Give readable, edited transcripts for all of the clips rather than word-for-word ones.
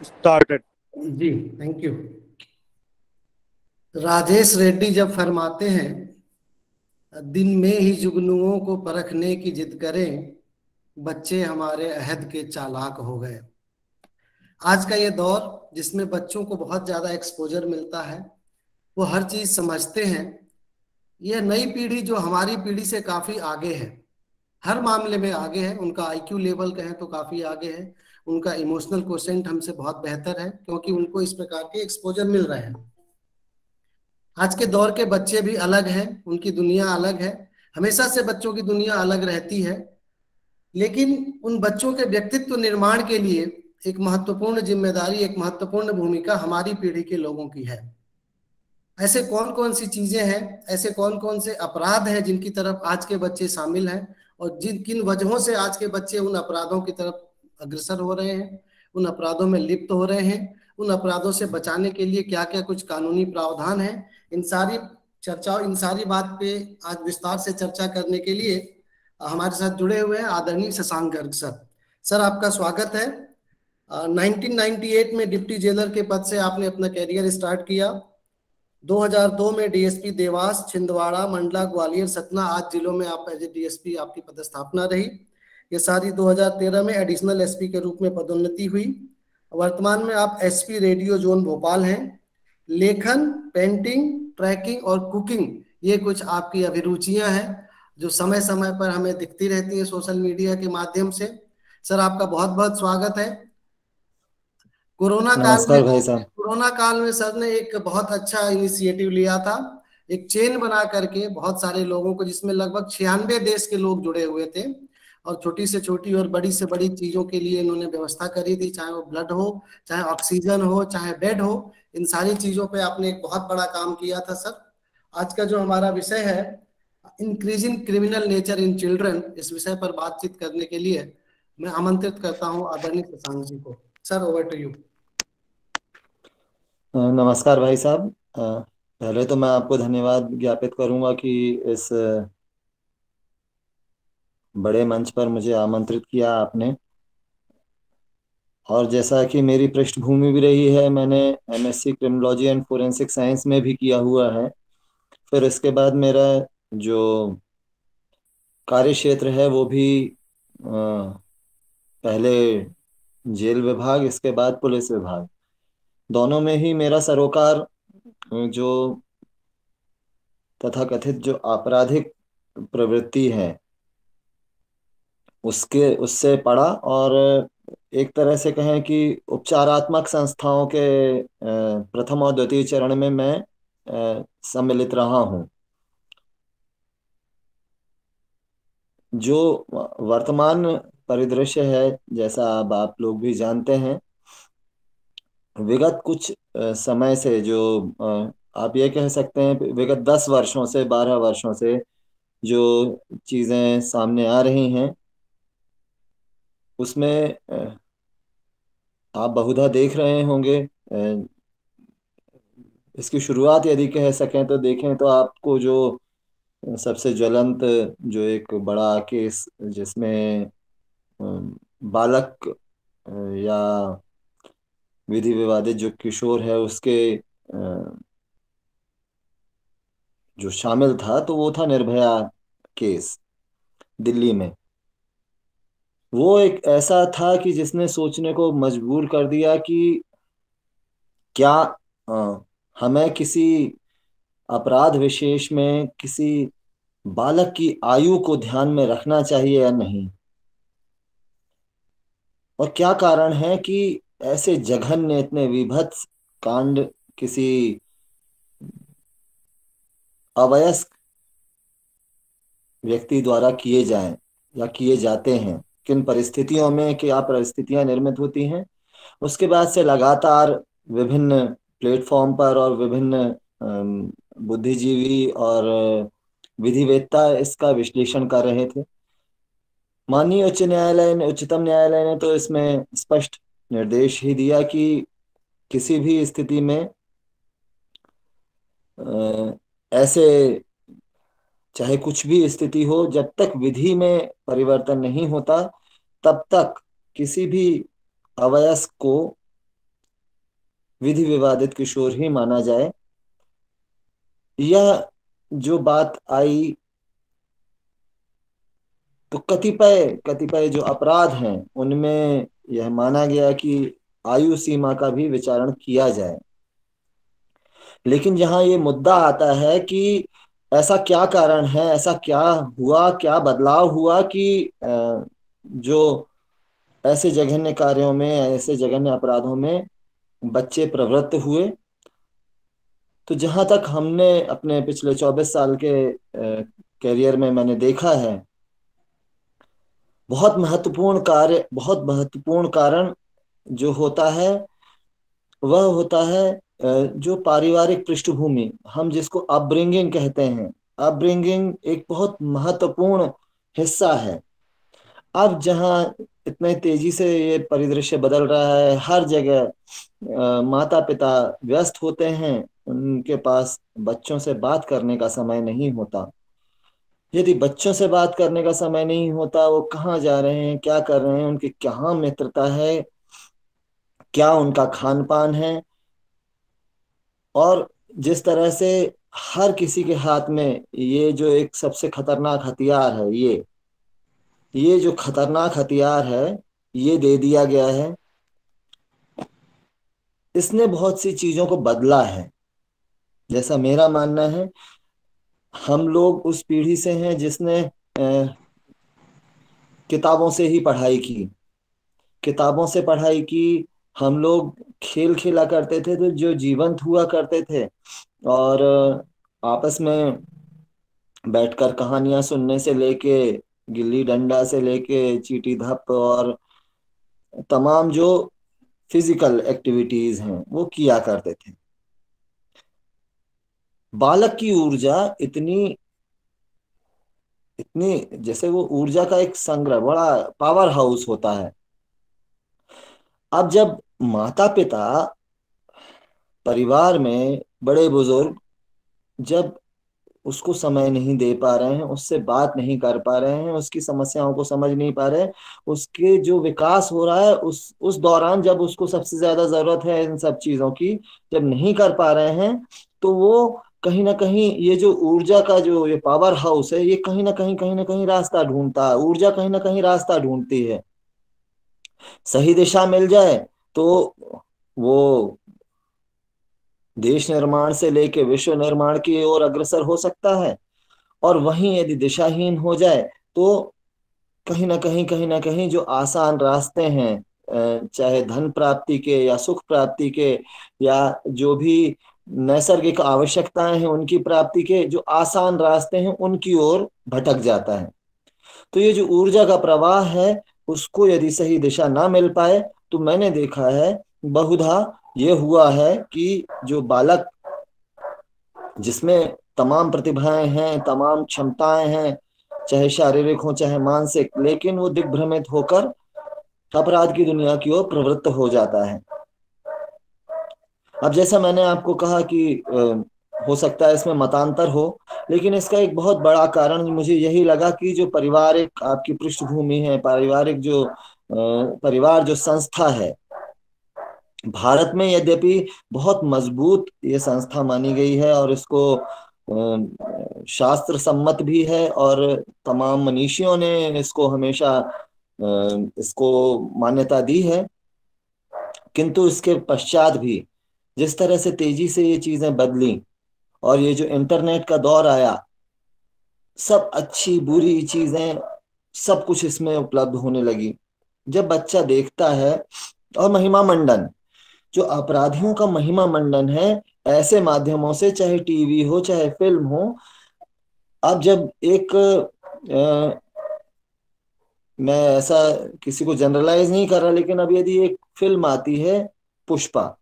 Started. जी, thank you. Rajesh Reddy जब फरमाते हैं, दिन में ही जुगनुओं को परखने की जिद करें, बच्चे हमारे अहद के चालाक हो गए। आज का ये दौर जिसमें बच्चों को बहुत ज्यादा एक्सपोजर मिलता है, वो हर चीज समझते हैं। यह नई पीढ़ी जो हमारी पीढ़ी से काफी आगे है, हर मामले में आगे है। उनका आईक्यू लेवल कहें तो काफी आगे है। उनका इमोशनल क्वोशेंट हमसे बहुत बेहतर है, क्योंकि उनको इस प्रकार के एक्सपोजर मिल रहे हैं। आज के दौर के बच्चे भी अलग हैं, उनकी दुनिया अलग है। हमेशा से बच्चों की दुनिया अलग रहती है, लेकिन उन बच्चों के व्यक्तित्व निर्माण के लिए एक महत्वपूर्ण जिम्मेदारी, एक महत्वपूर्ण भूमिका हमारी पीढ़ी के लोगों की है। ऐसे कौन कौन सी चीजें हैं, ऐसे कौन कौन से अपराध हैं जिनकी तरफ आज के बच्चे शामिल हैं, और जिन किन वजहों से आज के बच्चे उन अपराधों की तरफ अग्रसर हो रहे हैं, उन अपराधों में लिप्त हो रहे हैं, उन अपराधों से बचाने के लिए क्या क्या कुछ कानूनी प्रावधान है। इन सारी चर्चाओं, इन सारी बात पे आज विस्तार से चर्चा करने के लिए हमारे साथ जुड़े हुए हैं आदरणीय शशांक गर्ग सर। सर, आपका स्वागत है। 1998 में डिप्टी जेलर के पद से आपने अपना कैरियर स्टार्ट किया। 2002 में डीएसपी देवास, छिंदवाड़ा, मंडला, ग्वालियर, सतना आदि जिलों में आप एज ए डीएसपी आपकी पदस्थापना रही। ये सारी 2013 में एडिशनल एसपी के रूप में पदोन्नति हुई। वर्तमान में आप एसपी रेडियो जोन भोपाल हैं। लेखन, पेंटिंग, ट्रैकिंग और कुकिंग, ये कुछ आपकी अभिरुचियां हैं जो समय समय पर हमें दिखती रहती है सोशल मीडिया के माध्यम से। सर, आपका बहुत बहुत स्वागत है। कोरोना काल में नमस्कार भाई साहब। कोरोना काल में सर ने एक बहुत अच्छा इनिशिएटिव लिया था। एक चेन बना करके बहुत सारे लोगों को, जिसमें लगभग 96 देश के लोग जुड़े हुए थे, और छोटी से छोटी और बड़ी से बड़ी चीजों के लिए इन्होंने व्यवस्था करी थी, चाहे वो ब्लड हो, चाहे ऑक्सीजन हो, चाहे बेड हो। इन सारी चीजों पे आपने एक बहुत बड़ा काम किया था सर। आज का जो हमारा विषय है, increasing criminal nature in children, इस विषय पर बातचीत करने के लिए मैं आमंत्रित करता हूं आदरणीय शशांक जी को। Sir, over to you. नमस्कार भाई साहब। पहले तो मैं आपको धन्यवाद ज्ञापित करूंगा कि इस बड़े मंच पर मुझे आमंत्रित किया आपने। और जैसा कि मेरी पृष्ठभूमि भी रही है, मैंने MSc criminology and forensic science में भी किया हुआ है। फिर इसके बाद मेरा जो कार्य क्षेत्र है वो भी पहले जेल विभाग, इसके बाद पुलिस विभाग, दोनों में ही मेरा सरोकार जो तथाकथित जो आपराधिक प्रवृत्ति है उसके उससे पढ़ा। और एक तरह से कहें कि उपचारात्मक संस्थाओं के प्रथम और द्वितीय चरण में मैं सम्मिलित रहा हूँ। जो वर्तमान परिदृश्य है, जैसा अब आप लोग भी जानते हैं, विगत कुछ समय से जो आप ये कह सकते हैं विगत 10 वर्षों से, 12 वर्षों से जो चीजें सामने आ रही हैं उसमें आप बहुधा देख रहे होंगे। इसकी शुरुआत यदि कह सकें तो देखें तो आपको जो सबसे ज्वलंत जो एक बड़ा केस जिसमें बालक या विधि विवादित जो किशोर है उसके जो शामिल था, तो वो था निर्भया केस दिल्ली में। वो एक ऐसा था कि जिसने सोचने को मजबूर कर दिया कि क्या हमें किसी अपराध विशेष में किसी बालक की आयु को ध्यान में रखना चाहिए या नहीं, और क्या कारण है कि ऐसे जघन्य, इतने विभत्स कांड किसी अवयस्क व्यक्ति द्वारा किए जाएं या किए जाते हैं, किन परिस्थितियों में क्या परिस्थितियां निर्मित होती हैं। उसके बाद से लगातार विभिन्न प्लेटफॉर्म पर और विभिन्न बुद्धिजीवी और विधिवेत्ता इसका विश्लेषण कर रहे थे। माननीय उच्चतम न्यायालय ने तो इसमें स्पष्ट निर्देश ही दिया कि किसी भी स्थिति में ऐसे, चाहे कुछ भी स्थिति हो, जब तक विधि में परिवर्तन नहीं होता तब तक किसी भी अवयस्क को विधि विवादित किशोर ही माना जाए। यह जो बात आई, तो कतिपय कतिपय जो अपराध हैं उनमें यह माना गया कि आयु सीमा का भी विचारण किया जाए। लेकिन जहां ये मुद्दा आता है कि ऐसा क्या कारण है, ऐसा क्या हुआ, क्या बदलाव हुआ कि जो ऐसे जघन्य कार्यों में, ऐसे जघन्य अपराधों में बच्चे प्रवृत्त हुए, तो जहां तक हमने अपने पिछले 24 साल के करियर में मैंने देखा है, बहुत महत्वपूर्ण कारण जो होता है वह होता है जो पारिवारिक पृष्ठभूमि, हम जिसको अपब्रिंगिंग कहते हैं। अपब्रिंगिंग एक बहुत महत्वपूर्ण हिस्सा है। अब जहाँ इतने तेजी से ये परिदृश्य बदल रहा है, हर जगह माता पिता व्यस्त होते हैं, उनके पास बच्चों से बात करने का समय नहीं होता। यदि बच्चों से बात करने का समय नहीं होता, वो कहाँ जा रहे हैं, क्या कर रहे हैं, उनकी क्या मित्रता है, क्या उनका खान पान है, और जिस तरह से हर किसी के हाथ में ये जो एक सबसे खतरनाक हथियार है, ये जो खतरनाक हथियार है, ये दे दिया गया है, इसने बहुत सी चीजों को बदला है। जैसा मेरा मानना है, हम लोग उस पीढ़ी से हैं जिसने किताबों से ही पढ़ाई की, किताबों से पढ़ाई की। हम लोग खेल खेला करते थे तो जो जीवंत हुआ करते थे, और आपस में बैठकर कहानियां सुनने से लेके, गिल्ली डंडा से लेके चींटी धप और तमाम जो फिजिकल एक्टिविटीज हैं वो किया करते थे। बालक की ऊर्जा इतनी इतनी जैसे वो ऊर्जा का एक संग्रह, बड़ा पावर हाउस होता है। अब जब माता पिता, परिवार में बड़े बुजुर्ग जब उसको समय नहीं दे पा रहे हैं, उससे बात नहीं कर पा रहे हैं, उसकी समस्याओं को समझ नहीं पा रहे, उसके जो विकास हो रहा है उस दौरान जब उसको सबसे ज्यादा जरूरत है इन सब चीजों की, जब नहीं कर पा रहे हैं, तो वो कहीं ना कहीं ये जो ऊर्जा का जो ये पावर हाउस है, ये कहीं ना कहीं रास्ता ढूंढता है, ऊर्जा कहीं ना कहीं रास्ता ढूंढती है। सही दिशा मिल जाए तो वो देश निर्माण से लेके विश्व निर्माण की ओर अग्रसर हो सकता है। और वहीं यदि दिशाहीन हो जाए तो कहीं ना कहीं जो आसान रास्ते हैं, चाहे धन प्राप्ति के या सुख प्राप्ति के, या जो भी नैसर्गिक आवश्यकताएं हैं उनकी प्राप्ति के जो आसान रास्ते हैं, उनकी ओर भटक जाता है। तो ये जो ऊर्जा का प्रवाह है, उसको यदि सही दिशा ना मिल पाए, तो मैंने देखा है बहुधा ये हुआ है कि जो बालक, जिसमें तमाम प्रतिभाएं हैं, तमाम क्षमताएं हैं, चाहे शारीरिक हो चाहे मानसिक, लेकिन वो दिग्भ्रमित होकर अपराध की दुनिया की ओर प्रवृत्त हो जाता है। अब जैसा मैंने आपको कहा कि हो सकता है इसमें मतांतर हो, लेकिन इसका एक बहुत बड़ा कारण मुझे यही लगा कि जो पारिवारिक आपकी पृष्ठभूमि है, पारिवारिक जो परिवार जो संस्था है, भारत में यद्यपि बहुत मजबूत ये संस्था मानी गई है, और इसको शास्त्र सम्मत भी है, और तमाम मनीषियों ने इसको हमेशा इसको मान्यता दी है। किंतु इसके पश्चात भी जिस तरह से तेजी से ये चीजें बदली, और ये जो इंटरनेट का दौर आया, सब अच्छी बुरी चीजें सब कुछ इसमें उपलब्ध होने लगी। जब बच्चा देखता है, और महिमा मंडन, जो अपराधियों का महिमा मंडन है, ऐसे माध्यमों से, चाहे टीवी हो चाहे फिल्म हो। अब जब एक मैं ऐसा किसी को जनरलाइज नहीं कर रहा, लेकिन अब यदि एक फिल्म आती है, पुष्पा,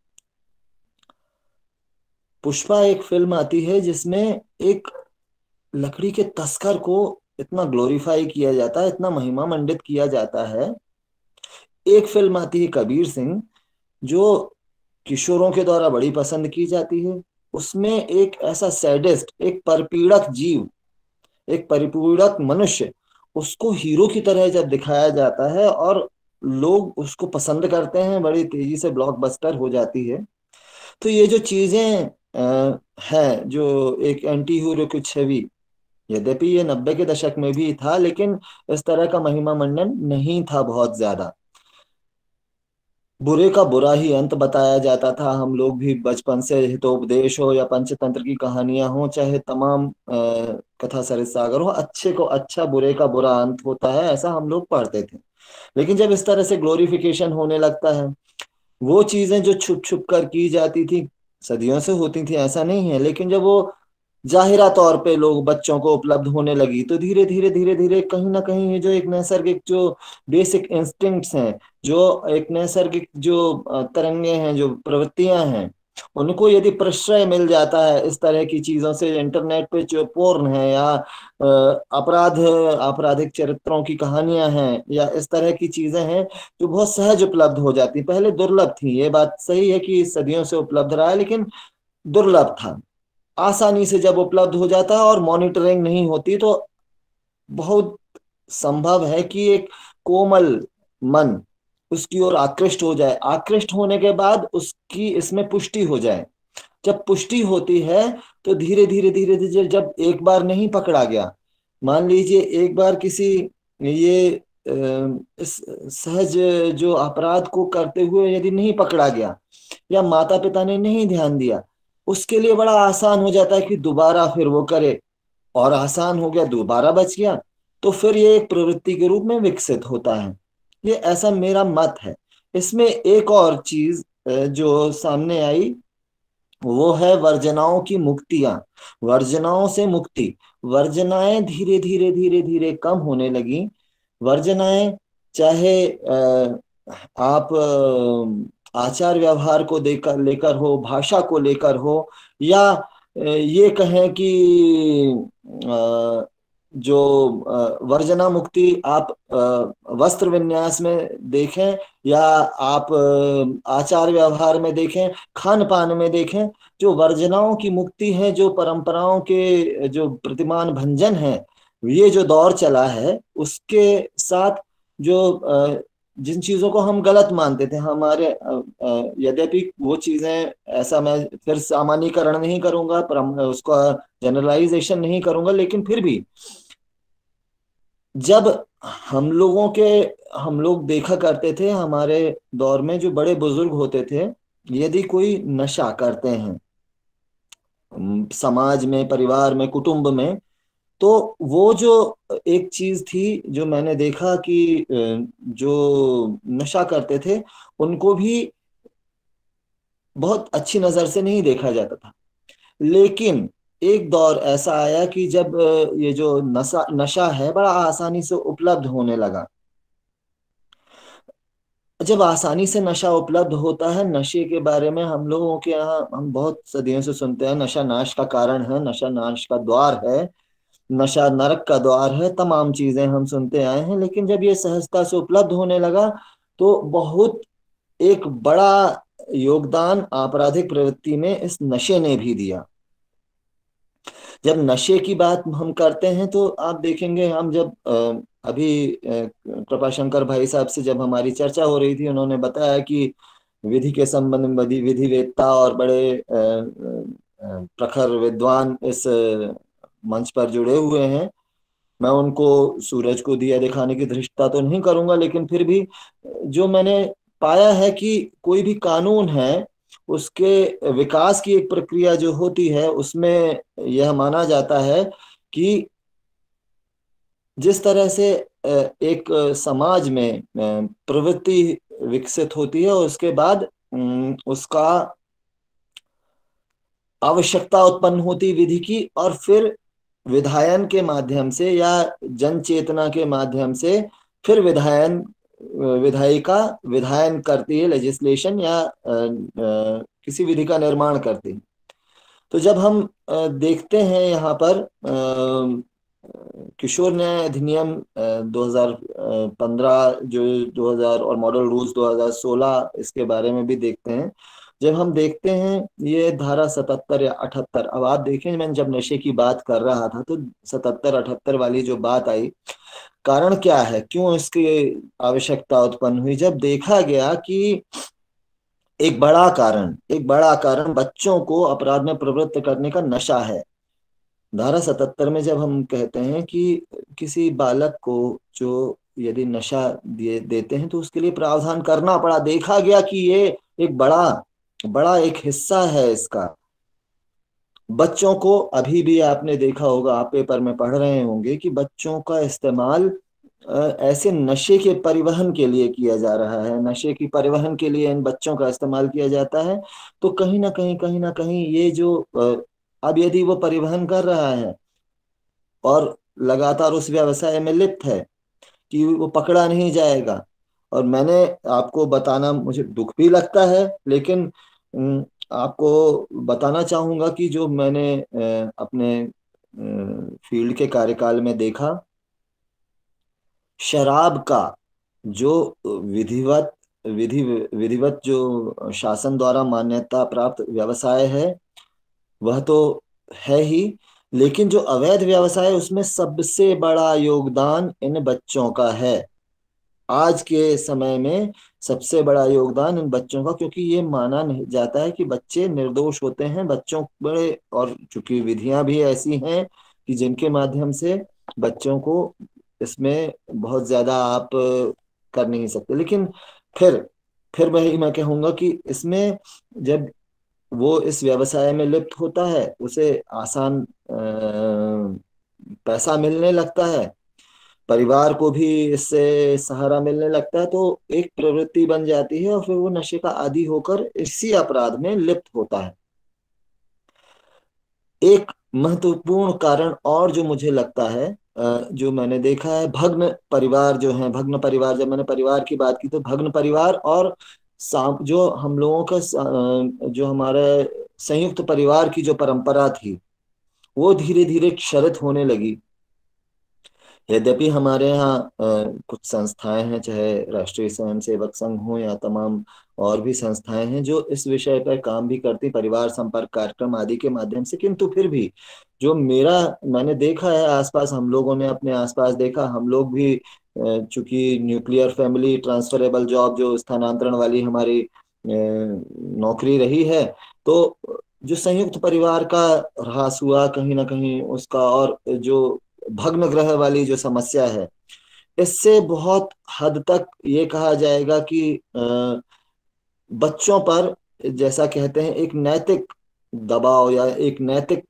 पुष्पा एक फिल्म आती है जिसमें एक लकड़ी के तस्कर को इतना ग्लोरीफाई किया जाता है, इतना महिमा मंडित किया जाता है। एक फिल्म आती है कबीर सिंह, जो किशोरों के द्वारा बड़ी पसंद की जाती है। उसमें एक ऐसा सैडिस्ट, एक परपीड़क जीव, एक परिपूरक मनुष्य, उसको हीरो की तरह जब दिखाया जाता है और लोग उसको पसंद करते हैं, बड़ी तेजी से ब्लॉकबस्टर हो जाती है। तो ये जो चीजें हैं, जो एक एंटी हीरो की छवि, यद्यपि ये 90 के दशक में भी था, लेकिन इस तरह का महिमा मंडन नहीं था बहुत ज्यादा। बुरे का बुरा ही अंत बताया जाता था। हम लोग भी बचपन से, हितोपदेश हो या पंचतंत्र की कहानियां हो, चाहे तमाम कथा सरित सागर हो, अच्छे को अच्छा, बुरे का बुरा अंत होता है, ऐसा हम लोग पढ़ते थे। लेकिन जब इस तरह से ग्लोरिफिकेशन होने लगता है, वो चीजें जो छुप छुप कर की जाती थी, सदियों से होती थी ऐसा नहीं है, लेकिन जब वो जाहिरा तौर पे लोग बच्चों को उपलब्ध होने लगी, तो धीरे धीरे धीरे धीरे कहीं ना कहीं ये जो एक नैसर्गिक जो बेसिक इंस्टिंक्ट्स हैं, जो एक नैसर्गिक जो तरंगे हैं, जो प्रवृत्तियां हैं, उनको यदि प्रश्रय मिल जाता है इस तरह की चीजों से, इंटरनेट पे जो पोर्न है या अपराध, आपराधिक चरित्रों की कहानियां हैं, या इस तरह की चीजें हैं जो बहुत सहज उपलब्ध हो जाती, पहले दुर्लभ थी, ये बात सही है कि सदियों से उपलब्ध रहा है, लेकिन दुर्लभ था। आसानी से जब उपलब्ध हो जाता है और मॉनिटरिंग नहीं होती, तो बहुत संभव है कि एक कोमल मन उसकी ओर आकृष्ट हो जाए, आकृष्ट होने के बाद उसकी इसमें पुष्टि हो जाए। जब पुष्टि होती है, तो धीरे धीरे धीरे धीरे जब एक बार नहीं पकड़ा गया, मान लीजिए एक बार किसी ये इस सहज जो अपराध को करते हुए यदि नहीं पकड़ा गया, या माता पिता ने नहीं ध्यान दिया, उसके लिए बड़ा आसान हो जाता है कि दोबारा फिर वो करे, और आसान हो गया, दोबारा बच गया, तो फिर ये एक प्रवृत्ति के रूप में विकसित होता है। ये ऐसा मेरा मत है। इसमें एक और चीज जो सामने आई, वो है वर्जनाओं की मुक्तियां, वर्जनाओं से मुक्ति। वर्जनाएं धीरे धीरे धीरे धीरे कम होने लगी। वर्जनाएं, चाहे आप आचार व्यवहार को देकर लेकर हो, भाषा को लेकर हो, या ये कहें कि जो वर्जना मुक्ति आप वस्त्र विन्यास में देखें, या आप आचार व्यवहार में देखें, खान पान में देखें, जो वर्जनाओं की मुक्ति है, जो परंपराओं के जो प्रतिमान भंजन है, ये जो दौर चला है, उसके साथ जो जिन चीजों को हम गलत मानते थे हमारे, यद्यपि वो चीजें, ऐसा मैं फिर सामान्यीकरण नहीं करूंगा, पर उसका जनरलाइजेशन नहीं करूंगा, लेकिन फिर भी जब हम लोगों के हम लोग देखा करते थे, हमारे दौर में जो बड़े बुजुर्ग होते थे, यदि कोई नशा करते हैं समाज में, परिवार में, कुटुंब में, तो वो जो एक चीज थी जो मैंने देखा कि जो नशा करते थे, उनको भी बहुत अच्छी नजर से नहीं देखा जाता था। लेकिन एक दौर ऐसा आया कि जब ये जो नशा नशा है बड़ा आसानी से उपलब्ध होने लगा। जब आसानी से नशा उपलब्ध होता है, नशे के बारे में हम लोगों के यहाँ हम बहुत सदियों से सुनते हैं, नशा नाश का कारण है, नशा नाश का द्वार है, नशा नरक का द्वार है, तमाम चीजें हम सुनते आए हैं। लेकिन जब ये सहजता से उपलब्ध होने लगा, तो बहुत एक बड़ा योगदान आपराधिक प्रवृत्ति में इस नशे ने भी दिया। जब नशे की बात हम करते हैं, तो आप देखेंगे, हम जब अभी कृपाशंकर भाई साहब से जब हमारी चर्चा हो रही थी, उन्होंने बताया कि विधि के संबंध में विधि वेत्ता और बड़े प्रखर विद्वान इस मंच पर जुड़े हुए हैं। मैं उनको सूरज को दिया दिखाने की धृष्टता तो नहीं करूंगा, लेकिन फिर भी जो मैंने पाया है कि कोई भी कानून है, उसके विकास की एक प्रक्रिया जो होती है, उसमें यह माना जाता है कि जिस तरह से एक समाज में प्रवृत्ति विकसित होती है, उसके बाद उसका आवश्यकता उत्पन्न होती विधि की, और फिर विधायन के माध्यम से या जन चेतना के माध्यम से फिर विधायिका विधायन करती है, लेजिस्लेशन या किसी विधि का निर्माण करती है। तो जब हम देखते हैं यहाँ पर किशोर न्याय अधिनियम 2015, जो 2000 और मॉडल रूल्स 2016, इसके बारे में भी देखते हैं। जब हम देखते हैं ये धारा 77 या 78, अब आप देखें, मैं जब नशे की बात कर रहा था तो 77 78 वाली जो बात आई, कारण क्या है, क्यों इसकी आवश्यकता उत्पन्न हुई, जब देखा गया कि एक बड़ा कारण बच्चों को अपराध में प्रवृत्त करने का नशा है। धारा 77 में जब हम कहते हैं कि किसी बालक को जो यदि नशा दिए देते हैं तो उसके लिए प्रावधान करना पड़ा, देखा गया कि ये एक बड़ा बड़ा एक हिस्सा है इसका। बच्चों को अभी भी आपने देखा होगा, आप पेपर में पढ़ रहे होंगे कि बच्चों का इस्तेमाल ऐसे नशे के परिवहन के लिए किया जा रहा है, नशे की परिवहन के लिए इन बच्चों का इस्तेमाल किया जाता है। तो कहीं ना कहीं ये जो अब यदि वो परिवहन कर रहा है और लगातार उस व्यवसाय में लिप्त है कि वो पकड़ा नहीं जाएगा। और मैंने आपको बताना, मुझे दुख भी लगता है, लेकिन आपको बताना चाहूंगा कि जो मैंने अपने फील्ड के कार्यकाल में देखा, शराब का जो विधिवत विधिवत जो शासन द्वारा मान्यता प्राप्त व्यवसाय है वह तो है ही, लेकिन जो अवैध व्यवसाय है उसमें सबसे बड़ा योगदान इन बच्चों का है। आज के समय में सबसे बड़ा योगदान इन बच्चों का, क्योंकि ये माना नहीं जाता है कि बच्चे निर्दोष होते हैं, बच्चों बड़े, और चूंकि विधियां भी ऐसी हैं कि जिनके माध्यम से बच्चों को इसमें बहुत ज्यादा आप कर नहीं सकते। लेकिन फिर फिर वही मैं कहूंगा कि इसमें जब वो इस व्यवसाय में लिप्त होता है, उसे आसान पैसा मिलने लगता है, परिवार को भी इससे सहारा मिलने लगता है, तो एक प्रवृत्ति बन जाती है और फिर वो नशे का आदी होकर इसी अपराध में लिप्त होता है। एक महत्वपूर्ण कारण और जो मुझे लगता है, जो मैंने देखा है, भग्न परिवार जो है, भग्न परिवार, जब मैंने परिवार की बात की तो भग्न परिवार और जो हम लोगों का जो हमारे संयुक्त परिवार की जो परंपरा थी वो धीरे धीरे क्षरित होने लगी। यद्यपि हमारे यहाँ कुछ संस्थाएं हैं, चाहे राष्ट्रीय स्वयंसेवक संघ हो या तमाम और भी संस्थाएं हैं जो इस विषय पर काम भी करती, परिवार संपर्क कार्यक्रम आदि के माध्यम से, किंतु फिर भी जो मैंने देखा है आसपास, हम लोगों ने अपने आसपास देखा, हम लोग भी चूंकि न्यूक्लियर फैमिली ट्रांसफरेबल जॉब जो स्थानांतरण वाली हमारी नौकरी रही है, तो जो संयुक्त परिवार का ह्रास हुआ कहीं ना कहीं उसका, और जो भग्न ग्रह वाली जो समस्या है, इससे बहुत हद तक ये कहा जाएगा कि बच्चों पर, जैसा कहते हैं, एक नैतिक दबाव या एक नैतिक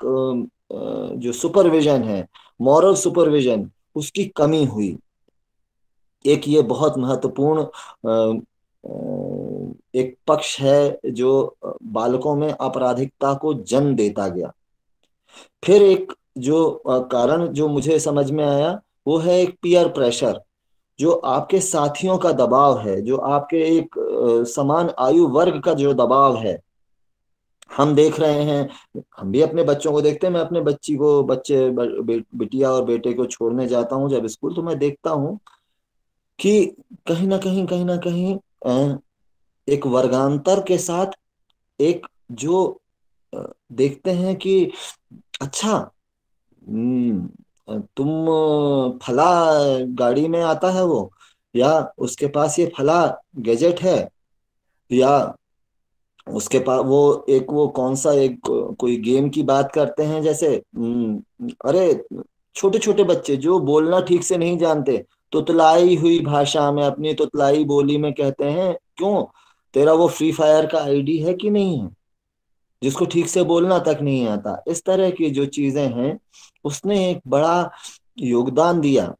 जो सुपरविजन है, मॉरल सुपरविजन, उसकी कमी हुई। एक ये बहुत महत्वपूर्ण एक पक्ष है जो बालकों में आपराधिकता को जन्म देता गया। फिर एक जो कारण जो मुझे समझ में आया वो है एक पीयर प्रेशर, जो आपके साथियों का दबाव है, जो आपके एक समान आयु वर्ग का जो दबाव है। हम देख रहे हैं, हम भी अपने बच्चों को देखते हैं, मैं अपने बिटिया और बेटे को छोड़ने जाता हूँ जब स्कूल, तो मैं देखता हूँ कि कहीं ना कहीं एक वर्गांतर के साथ एक जो देखते हैं कि अच्छा, तुम फला गाड़ी में आता है वो, या उसके पास ये फला गैजेट है, या उसके पास वो एक वो कौन सा एक कोई गेम की बात करते हैं, जैसे अरे छोटे छोटे बच्चे जो बोलना ठीक से नहीं जानते, तुतलाई हुई भाषा में, अपनी तुतलाई बोली में कहते हैं, क्यों, तेरा वो फ्री फायर का आईडी है कि नहीं है, जिसको ठीक से बोलना तक नहीं आता। इस तरह की जो चीजें हैं, उसने एक बड़ा योगदान दिया।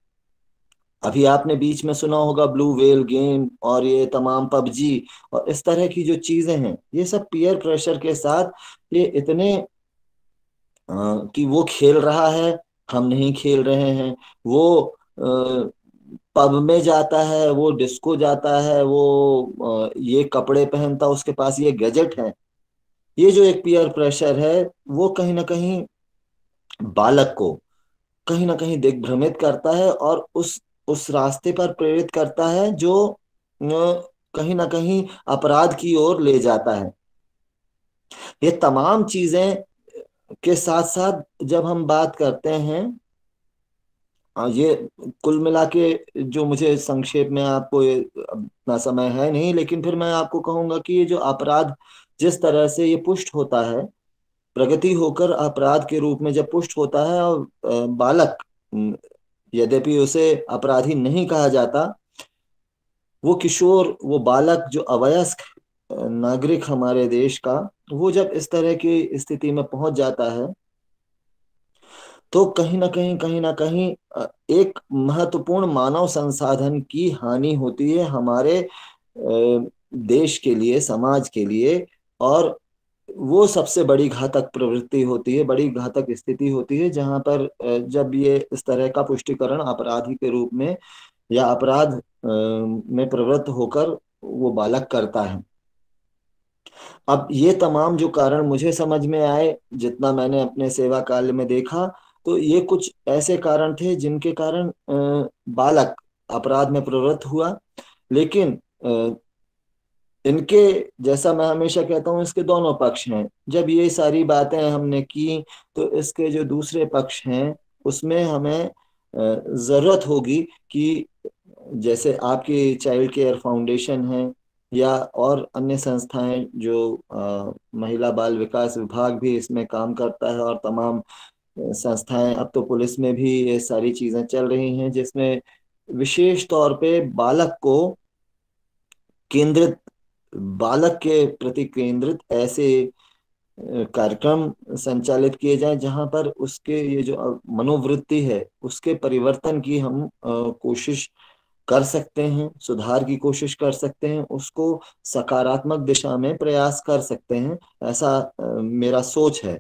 अभी आपने बीच में सुना होगा ब्लू वेल गेम और ये तमाम पबजी और इस तरह की जो चीजें हैं, ये सब पीयर प्रेशर के साथ ये इतने कि वो खेल रहा है, हम नहीं खेल रहे हैं, वो पब में जाता है, वो डिस्को जाता है, वो ये कपड़े पहनता, उसके पास ये गैजेट है। ये जो एक पीयर प्रेशर है वो कहीं ना कहीं बालक को कहीं ना कहीं दिग्भ्रमित करता है और उस रास्ते पर प्रेरित करता है जो कहीं ना कहीं अपराध की ओर ले जाता है। ये तमाम चीजें के साथ साथ जब हम बात करते हैं ये कुल मिला के जो मुझे संक्षेप में आपको, ये इतना समय है नहीं, लेकिन फिर मैं आपको कहूंगा कि ये जो अपराध जिस तरह से ये पुष्ट होता है, प्रगति होकर अपराध के रूप में जब पुष्ट होता है, और बालक, यद्यपि उसे अपराधी नहीं कहा जाता, वो किशोर, वो बालक जो अवयस्क नागरिक हमारे देश का, वो जब इस तरह की स्थिति में पहुंच जाता है, तो कहीं ना कहीं एक महत्वपूर्ण मानव संसाधन की हानि होती है हमारे देश के लिए, समाज के लिए। और वो सबसे बड़ी घातक प्रवृत्ति होती है, बड़ी घातक स्थिति होती है, जहां पर जब ये इस तरह का पुष्टिकरण अपराधी के रूप में या अपराध में प्रवृत्त होकर वो बालक करता है। अब ये तमाम जो कारण मुझे समझ में आए, जितना मैंने अपने सेवा काल में देखा, तो ये कुछ ऐसे कारण थे जिनके कारण बालक अपराध में प्रवृत्त हुआ। लेकिन इनके, जैसा मैं हमेशा कहता हूँ, इसके दोनों पक्ष हैं। जब ये सारी बातें हमने की, तो इसके जो दूसरे पक्ष हैं उसमें हमें जरूरत होगी कि जैसे आपकी चाइल्ड केयर फाउंडेशन है, या और अन्य संस्थाएं जो महिला बाल विकास विभाग भी इसमें काम करता है, और तमाम संस्थाएं, अब तो पुलिस में भी ये सारी चीजें चल रही हैं, जिसमें विशेष तौर पे बालक को केंद्रित, बालक के प्रति केंद्रित ऐसे कार्यक्रम संचालित किए जाएं, जहां पर उसके ये जो मनोवृत्ति है उसके परिवर्तन की हम कोशिश कर सकते हैं, सुधार की कोशिश कर सकते हैं, उसको सकारात्मक दिशा में प्रयास कर सकते हैं। ऐसा मेरा सोच है।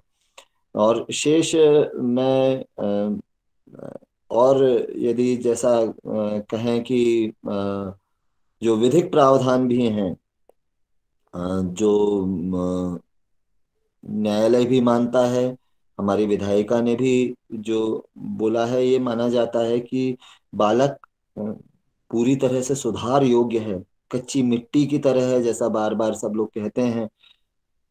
और शेष मैं और यदि जैसा कहें कि जो विधिक प्रावधान भी हैं, जो न्यायालय भी मानता है, हमारी विधायिका ने भी जो बोला है, ये माना जाता है कि बालक पूरी तरह से सुधार योग्य है, कच्ची मिट्टी की तरह है, जैसा बार बार सब लोग कहते हैं।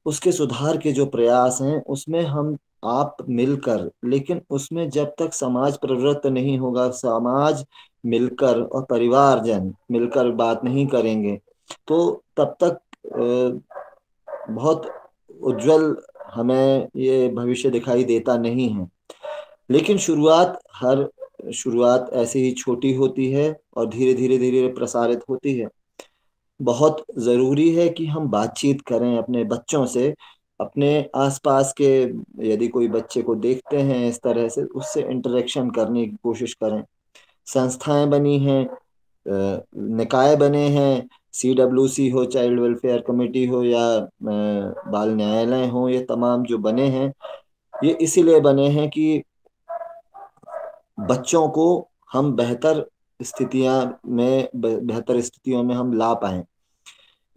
उसके सुधार के जो प्रयास हैं उसमें हम आप मिलकर, लेकिन उसमें जब तक समाज प्रवृत्त नहीं होगा, समाज मिलकर और परिवारजन मिलकर बात नहीं करेंगे, तो तब तक बहुत उज्जवल हमें ये भविष्य दिखाई देता नहीं है। लेकिन हर शुरुआत ऐसे ही छोटी होती है और धीरे धीरे धीरे प्रसारित होती है। बहुत जरूरी है कि हम बातचीत करें अपने बच्चों से, अपने आसपास के, यदि कोई बच्चे को देखते हैं इस तरह से, उससे इंटरेक्शन करने की कोशिश करें। संस्थाएं बनी हैं, निकाय बने हैं, CWC हो, चाइल्ड वेलफेयर कमेटी हो, या बाल न्यायालय हो, ये तमाम जो बने हैं, ये इसीलिए बने हैं कि बच्चों को हम बेहतर स्थितियों में हम ला पाएं।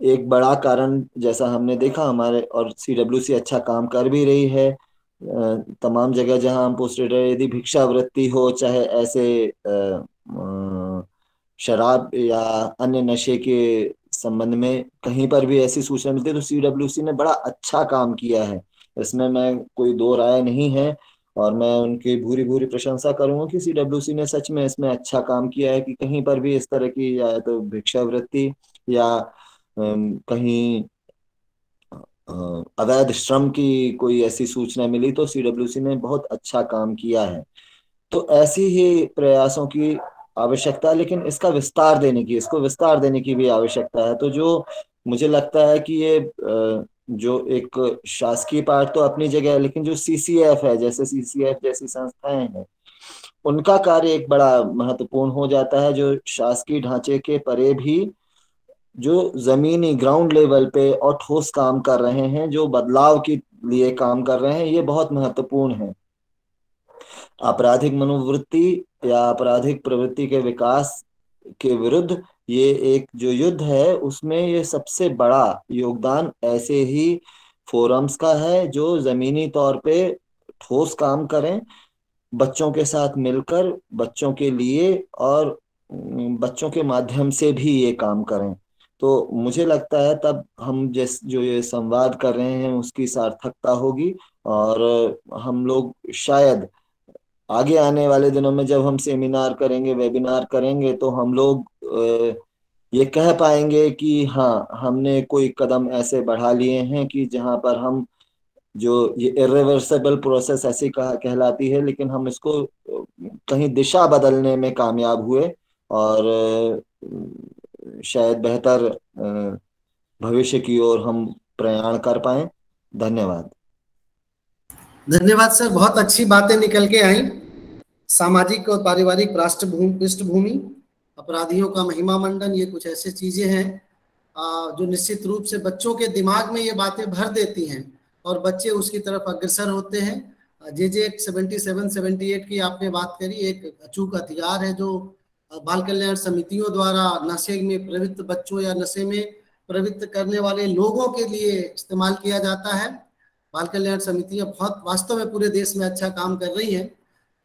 एक बड़ा कारण जैसा हमने देखा हमारे, और CWC अच्छा काम कर भी रही है, तमाम जगह जहां हम पोस्टेड है, यदि भिक्षावृत्ति हो, चाहे ऐसे शराब या अन्य नशे के संबंध में कहीं पर भी ऐसी सूचना मिलती है, तो CWC ने बड़ा अच्छा काम किया है। इसमें मैं कोई दो राय नहीं है, और मैं उनकी भूरी भूरी प्रशंसा करूंगा कि CWC ने सच में इसमें अच्छा काम किया है, कि कहीं पर भी इस तरह की, या तो भिक्षावृत्ति या कहीं अवैध श्रम की कोई ऐसी सूचना मिली, तो CWC ने बहुत अच्छा काम किया है। तो ऐसी ही प्रयासों की आवश्यकता है, लेकिन इसको विस्तार देने की भी आवश्यकता है। तो जो मुझे लगता है कि ये जो एक शासकीय पार्ट तो अपनी जगह है, लेकिन जो CCF है, जैसे CCF जैसी संस्थाएं हैं, उनका कार्य एक बड़ा महत्वपूर्ण हो जाता है, जो शासकीय ढांचे के परे भी जो जमीनी ग्राउंड लेवल पे और ठोस काम कर रहे हैं, जो बदलाव के लिए काम कर रहे हैं, ये बहुत महत्वपूर्ण है। आपराधिक मनोवृत्ति या आपराधिक प्रवृत्ति के विकास के विरुद्ध ये एक जो युद्ध है, उसमें ये सबसे बड़ा योगदान ऐसे ही फोरम्स का है, जो जमीनी तौर पे ठोस काम करें, बच्चों के साथ मिलकर, बच्चों के लिए, और बच्चों के माध्यम से भी ये काम करें। तो मुझे लगता है तब हम जो ये संवाद कर रहे हैं उसकी सार्थकता होगी, और हम लोग शायद आगे आने वाले दिनों में जब हम सेमिनार करेंगे, वेबिनार करेंगे, तो हम लोग ये कह पाएंगे कि हाँ, हमने कोई कदम ऐसे बढ़ा लिए हैं कि जहाँ पर हम, जो ये इरिवर्सिबल प्रोसेस ऐसी कहलाती है, लेकिन हम इसको कहीं दिशा बदलने में कामयाब हुए, और शायद बेहतर भविष्य की ओर हम प्रयाण कर पाए। धन्यवाद। धन्यवाद सर, बहुत अच्छी बातें निकल के आई। सामाजिक और पारिवारिक पृष्ठभूमि, अपराधियों का महिमा मंडन, ये कुछ ऐसी चीजें हैं जो निश्चित रूप से बच्चों के दिमाग में ये बातें भर देती हैं और बच्चे उसकी तरफ अग्रसर होते हैं। जे 77-78 की आपने बात करी, एक अचूक हथियार है जो बाल कल्याण समितियों द्वारा नशे में प्रवृत्त बच्चों या नशे में प्रवृत्त करने वाले लोगों के लिए इस्तेमाल किया जाता है। बाल कल्याण समितियां बहुत वास्तव में पूरे देश में अच्छा काम कर रही हैं।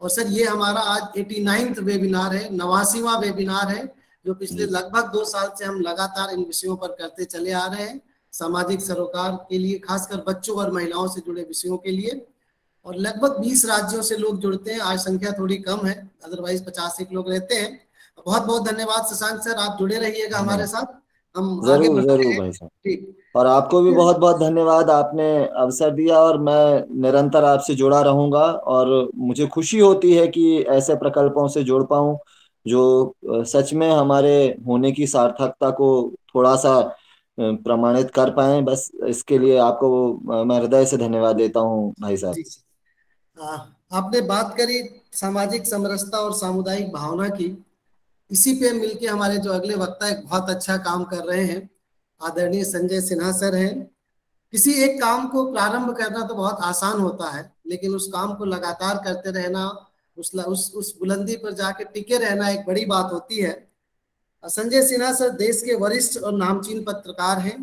और सर, ये हमारा आज 89वां वेबिनार है, 89वां वेबिनार है, जो पिछले लगभग 2 साल से हम लगातार इन विषयों पर करते चले आ रहे हैं, सामाजिक सरोकार के लिए, खासकर बच्चों और महिलाओं से जुड़े विषयों के लिए। और लगभग 20 राज्यों से लोग जुड़ते हैं। आज संख्या थोड़ी कम है, अदरवाइज 50 लोग रहते हैं। बहुत बहुत धन्यवाद शशांक सर, आप जुड़े रहिएगा हमारे धन्यवाद। साथ, हम आगे जरूर बढ़ते जरूर हैं। भाई साहब। ठीक। और आपको भी बहुत बहुत धन्यवाद, आपने अवसर दिया, और मैं निरंतर आपसे जुड़ा रहूंगा। और मुझे खुशी होती है कि ऐसे प्रकल्पों से जुड़ पाऊं जो सच में हमारे होने की सार्थकता को थोड़ा सा प्रमाणित कर पाए। बस इसके लिए आपको मैं हृदय से धन्यवाद देता हूं भाई साहब। जी। आ, आपने बात करी सामाजिक समरसता और सामुदायिक भावना की। इसी पे मिलके हमारे जो अगले वक्ता एक बहुत अच्छा काम कर रहे हैं, आदरणीय संजय सिन्हा सर हैं। किसी एक काम को प्रारंभ करना तो बहुत आसान होता है, लेकिन उस काम को लगातार करते रहना, उस बुलंदी पर जाके टिके रहना एक बड़ी बात होती है। संजय सिन्हा सर देश के वरिष्ठ और नामचीन पत्रकार हैं।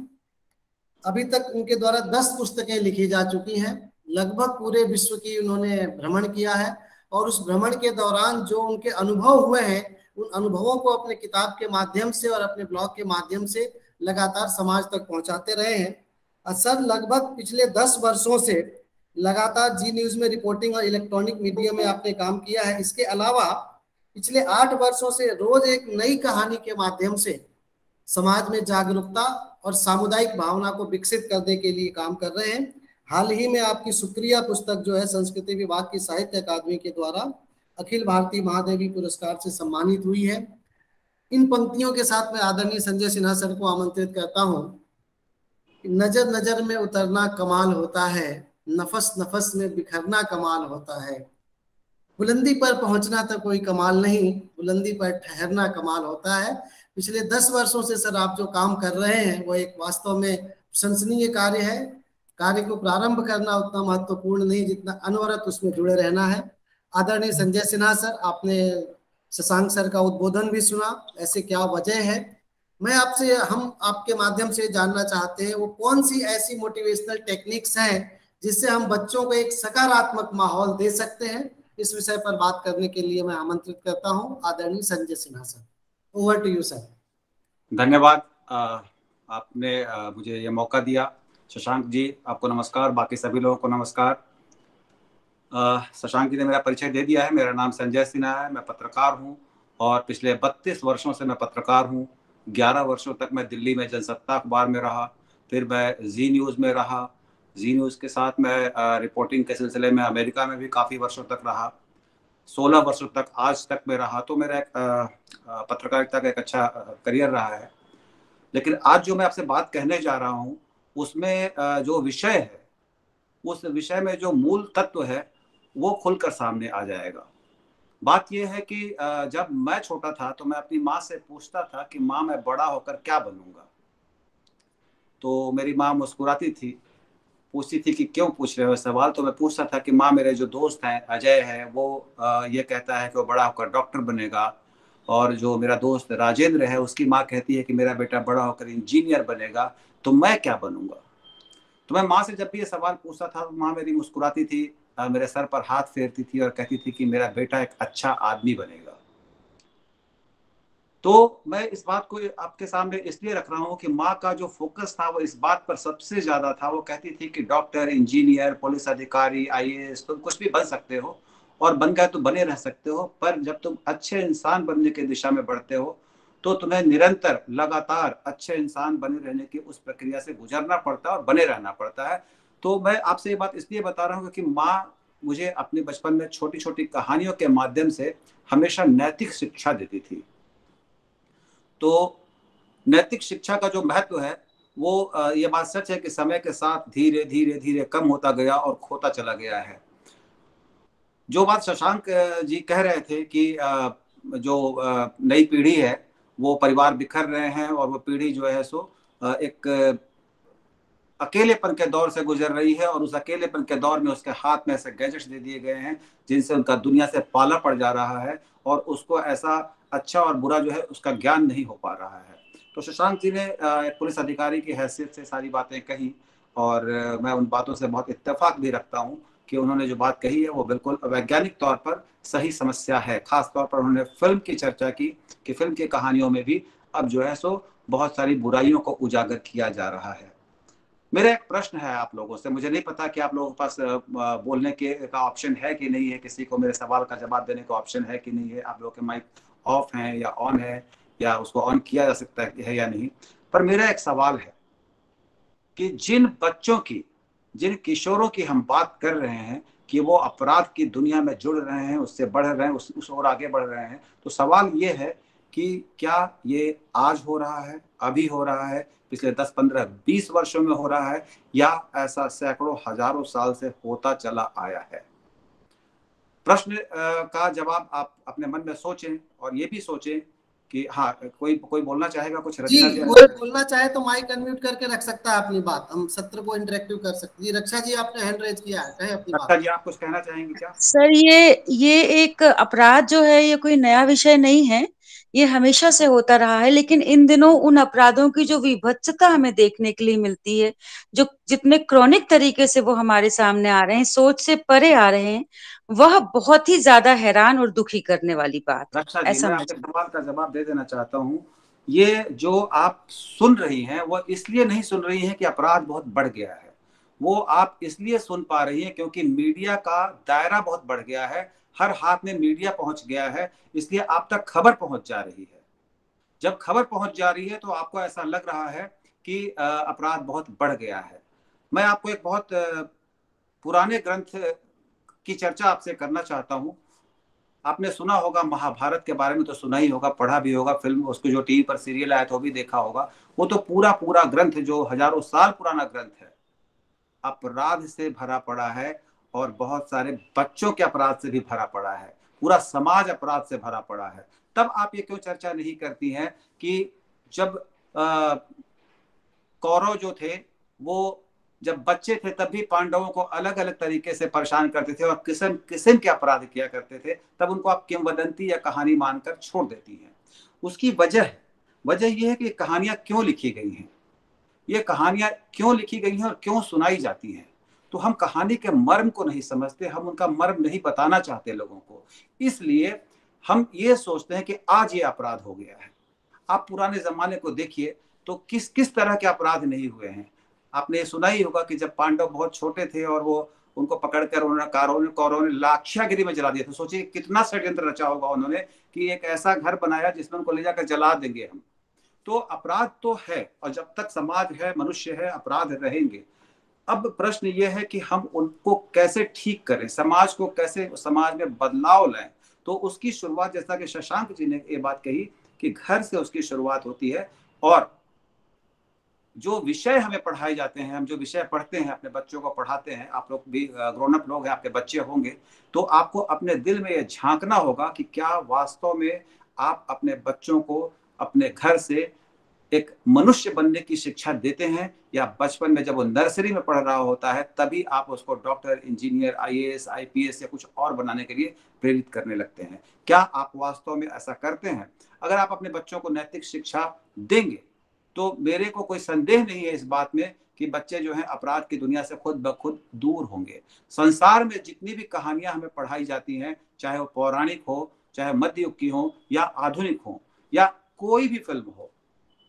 अभी तक उनके द्वारा 10 पुस्तकें लिखी जा चुकी हैं। लगभग पूरे विश्व की उन्होंने भ्रमण किया है, और उस भ्रमण के दौरान जो उनके अनुभव हुए हैं, उन अनुभवों को अपने किताब के माध्यम से और अपने ब्लॉग के माध्यम से लगातार समाज तक पहुंचाते रहे हैं। सर लगभग पिछले 10 वर्षों से लगातार जी न्यूज में रिपोर्टिंग और इलेक्ट्रॉनिक मीडिया में आपने काम किया है। इसके अलावा पिछले 8 वर्षों से रोज एक नई कहानी के माध्यम से समाज में जागरूकता और सामुदायिक भावना को विकसित करने के लिए काम कर रहे हैं। हाल ही में आपकी सुक्रिया पुस्तक जो है संस्कृति विभाग की साहित्य अकादमी के द्वारा अखिल भारतीय महादेवी पुरस्कार से सम्मानित हुई है। इन पंक्तियों के साथ मैं आदरणीय संजय सिन्हा सर को आमंत्रित करता हूं। नजर नजर में उतरना कमाल होता है, नफस नफस में बिखरना कमाल होता है। बुलंदी पर पहुंचना तो कोई कमाल नहीं, बुलंदी पर ठहरना कमाल होता है। पिछले 10 वर्षों से सर आप जो काम कर रहे हैं वो एक वास्तव में प्रशंसनीय कार्य है। कार्य को प्रारंभ करना उतना महत्वपूर्ण नहीं जितना अनवरत उसमें जुड़े रहना है। आदरणीय संजय सिन्हा सर, आपने शशांक सर का उद्बोधन भी सुना, ऐसे क्या वजह है। मैं आपसे, हम आपके माध्यम से जानना चाहते हैं वो कौन सी ऐसी मोटिवेशनल टेक्निक्स हैं जिससे हम बच्चों को एक सकारात्मक माहौल दे सकते हैं। इस विषय पर बात करने के लिए मैं आमंत्रित करता हूं आदरणीय Sanjay Sinha sir. Over to you sir. धन्यवाद। आपने मुझे ये मौका दिया। शशांक जी आपको नमस्कार, बाकी सभी लोगों को नमस्कार। शशांक जी ने मेरा परिचय दे दिया है। मेरा नाम संजय सिन्हा है, मैं पत्रकार हूँ और पिछले 32 वर्षों से मैं पत्रकार हूँ। 11 वर्षों तक मैं दिल्ली में जनसत्ता अखबार में रहा, फिर मैं जी न्यूज़ में रहा। जी न्यूज़ के साथ मैं रिपोर्टिंग के सिलसिले में अमेरिका में भी काफ़ी वर्षों तक रहा। 16 वर्षों तक आज तक में रहा, तो मेरा एक पत्रकारिता का एक अच्छा करियर रहा है। लेकिन आज जो मैं आपसे बात कहने जा रहा हूँ उसमें जो विषय है, उस विषय में जो मूल तत्व है वो खुलकर सामने आ जाएगा। बात यह है कि जब मैं छोटा था तो मैं अपनी माँ से पूछता था कि माँ मैं बड़ा होकर क्या बनूंगा। तो मेरी माँ मुस्कुराती थी, पूछती थी कि क्यों पूछ रहे हो सवाल। तो मैं पूछता था कि माँ मेरे जो दोस्त हैं, अजय है, वो ये कहता है कि वो बड़ा होकर डॉक्टर बनेगा, और जो मेरा दोस्त राजेंद्र है उसकी माँ कहती है कि मेरा बेटा बड़ा होकर इंजीनियर बनेगा, तो मैं क्या बनूंगा। तो मैं माँ से जब भी ये सवाल पूछता था तो माँ मेरी मुस्कुराती थी, मेरे सर पर हाथ फेरती थी और कहती थी कि मेरा बेटा एक अच्छा आदमी बनेगा। तो मैं इस बात को आपके सामने इसलिए रख रहा हूँ कि माँ का जो फोकस था वो इस बात पर सबसे ज्यादा था। वो कहती थी कि डॉक्टर, इंजीनियर, पुलिस अधिकारी, आईएएस, तुम कुछ भी बन सकते हो, और बन गए तो बने रह सकते हो, पर जब तुम अच्छे इंसान बनने की दिशा में बढ़ते हो तो तुम्हें निरंतर लगातार अच्छे इंसान बने रहने की उस प्रक्रिया से गुजरना पड़ता है और बने रहना पड़ता है। तो मैं आपसे ये बात इसलिए बता रहा हूँ कि माँ मुझे अपने बचपन में छोटी छोटी कहानियों के माध्यम से हमेशा नैतिक शिक्षा देती थी। तो नैतिक शिक्षा का जो महत्व है वो ये बात सच है कि समय के साथ धीरे धीरे धीरे कम होता गया और खोता चला गया है। जो बात शशांक जी कह रहे थे कि जो नई पीढ़ी है वो परिवार बिखर रहे हैं और वो पीढ़ी जो है सो एक अकेलेपन के दौर से गुजर रही है, और उस अकेलेपन के दौर में उसके हाथ में ऐसे गैजेट्स दे दिए गए हैं जिनसे उनका दुनिया से पाला पड़ जा रहा है और उसको ऐसा अच्छा और बुरा जो है उसका ज्ञान नहीं हो पा रहा है। तो शशांक जी ने एक पुलिस अधिकारी की हैसियत से सारी बातें कही और मैं उन बातों से बहुत इत्तेफाक भी रखता हूँ कि उन्होंने जो बात कही है वो बिल्कुल वैज्ञानिक तौर पर सही समस्या है। खास तौर पर उन्होंने फिल्म की चर्चा की कि फिल्म की कहानियों में भी अब जो है सो बहुत सारी बुराइयों को उजागर किया जा रहा है। मेरा एक प्रश्न है आप लोगों से, मुझे नहीं पता कि आप लोगों के पास बोलने के का ऑप्शन है कि नहीं है, किसी को मेरे सवाल का जवाब देने का ऑप्शन है कि नहीं है, आप लोगों के माइक ऑफ है या ऑन है या उसको ऑन किया जा सकता है या नहीं। पर मेरा एक सवाल है कि जिन बच्चों की, जिन किशोरों की हम बात कर रहे हैं कि वो अपराध की दुनिया में जुड़ रहे हैं, उससे बढ़ रहे हैं, उस ओर आगे बढ़ रहे हैं, तो सवाल ये है कि क्या ये आज हो रहा है, अभी हो रहा है, पिछले 10, 15, 20 वर्षों में हो रहा है, या ऐसा सैकड़ों हजारों साल से होता चला आया है? प्रश्न का जवाब आप अपने मन में सोचें और ये भी सोचें कि हाँ, कोई बोलना चाहेगा कुछ? जी, रक्षा जी कोई बोलना चाहे तो माइक अनम्यूट करके रख सकता है अपनी बात, हम सत्र को इंटरेक्टिव कर सकते हैं। रक्षा जी आपने हैंड रेज किया है, कहें अपनी रक्षा बात। जी आप कुछ कहना चाहेंगे क्या? सर, ये एक अपराध जो है ये कोई नया विषय नहीं है, ये हमेशा से होता रहा है। लेकिन इन दिनों उन अपराधों की जो विभत्सता हमें देखने के लिए मिलती है, जो जितने क्रॉनिक तरीके से वो हमारे सामने आ रहे हैं, सोच से परे आ रहे हैं, वह बहुत ही ज्यादा हैरान और दुखी करने वाली बात है। रक्षा जी, ऐसा मैं आपके सवाल का जवाब दे देना चाहता हूँ। ये जो आप सुन रही हैं वो इसलिए नहीं सुन रही हैं कि अपराध बहुत बढ़ गया है, वो आप इसलिए सुन पा रही हैं क्योंकि मीडिया का दायरा बहुत बढ़ गया है, हर हाथ में मीडिया पहुंच गया है, इसलिए आप तक खबर पहुंच जा रही है। जब खबर पहुंच जा रही है तो आपको ऐसा लग रहा है कि अपराध बहुत बढ़ गया है। मैं आपको एक बहुत पुराने ग्रंथ की चर्चा आपसे करना चाहता हूँ। आपने सुना होगा महाभारत के बारे में, तो सुना ही होगा, पढ़ा भी होगा, फिल्म उसको जो टीवी पर सीरियल आया था वो भी देखा होगा। वो तो पूरा पूरा ग्रंथ जो हजारों साल पुराना ग्रंथ है अपराध से भरा पड़ा है और बहुत सारे बच्चों के अपराध से भी भरा पड़ा है, पूरा समाज अपराध से भरा पड़ा है। तब आप ये क्यों चर्चा नहीं करती हैं कि जब कौरव जो थे वो जब बच्चे थे तब भी पांडवों को अलग अलग तरीके से परेशान करते थे और किस्म किस्म के अपराध किया करते थे, तब उनको आप किंवदंती या कहानी मानकर छोड़ देती हैं। उसकी वजह यह है कि कहानियां क्यों लिखी गई हैं, ये कहानियां क्यों लिखी गई हैं और क्यों सुनाई जाती हैं। तो हम कहानी के मर्म को नहीं समझते, हम उनका मर्म नहीं बताना चाहते लोगों को, इसलिए हम ये सोचते हैं कि आज ये अपराध हो गया है। आप पुराने जमाने को देखिए तो किस किस तरह के अपराध नहीं हुए हैं। आपने सुना ही होगा कि जब पांडव बहुत छोटे थे और वो उनको पकड़कर उन्होंने कौरवों ने लाक्षागिरी में जला दिया था। सोचिए कितना षड्यंत्र रचा होगा उन्होंने कि एक ऐसा घर बनाया जिसमें उनको ले जाकर जला देंगे हम। तो अपराध तो है और जब तक समाज है, मनुष्य है, अपराध रहेंगे। अब प्रश्न ये है कि हम उनको कैसे ठीक करें, समाज को कैसे, समाज में बदलाव लाएं। तो उसकी शुरुआत, जैसा कि शशांक जी ने ये बात कही कि घर से उसकी शुरुआत होती है। और जो विषय हमें पढ़ाए जाते हैं, हम जो विषय पढ़ते हैं, अपने बच्चों को पढ़ाते हैं, आप लोग भी ग्रोन अप लोग हैं, आपके बच्चे होंगे, तो आपको अपने दिल में ये झांकना होगा कि क्या वास्तव में आप अपने बच्चों को अपने घर से एक मनुष्य बनने की शिक्षा देते हैं, या बचपन में जब वो नर्सरी में पढ़ रहा होता है तभी आप उसको डॉक्टर, इंजीनियर, आईएएस, आईपीएस या कुछ और बनाने के लिए प्रेरित करने लगते हैं। क्या आप वास्तव में ऐसा करते हैं? अगर आप अपने बच्चों को नैतिक शिक्षा देंगे तो मेरे को कोई संदेह नहीं है इस बात में कि बच्चे जो हैं अपराध की दुनिया से खुद ब खुद दूर होंगे। संसार में जितनी भी कहानियां हमें पढ़ाई जाती हैं, चाहे वो पौराणिक हो, चाहे मध्य युग की हो या आधुनिक हो, या कोई भी फिल्म हो,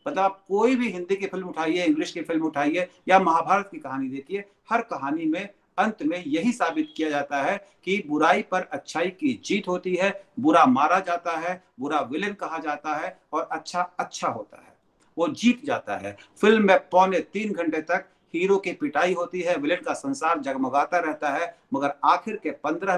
मतलब आप कोई भी हिंदी की फिल्म उठाइए, इंग्लिश की फिल्म उठाइए या महाभारत की कहानी देखिए, हर कहानी में अंत में यही साबित किया जाता है कि बुराई पर अच्छाई की जीत होती है, बुरा मारा जाता है, बुरा विलेन कहा जाता है और अच्छा अच्छा होता है, वो जीत जाता है। फिल्म में 2.25 घंटे तक हीरो की पिटाई होती है, विलेन का संसार जगमगाता रहता है, मगर आखिर के 15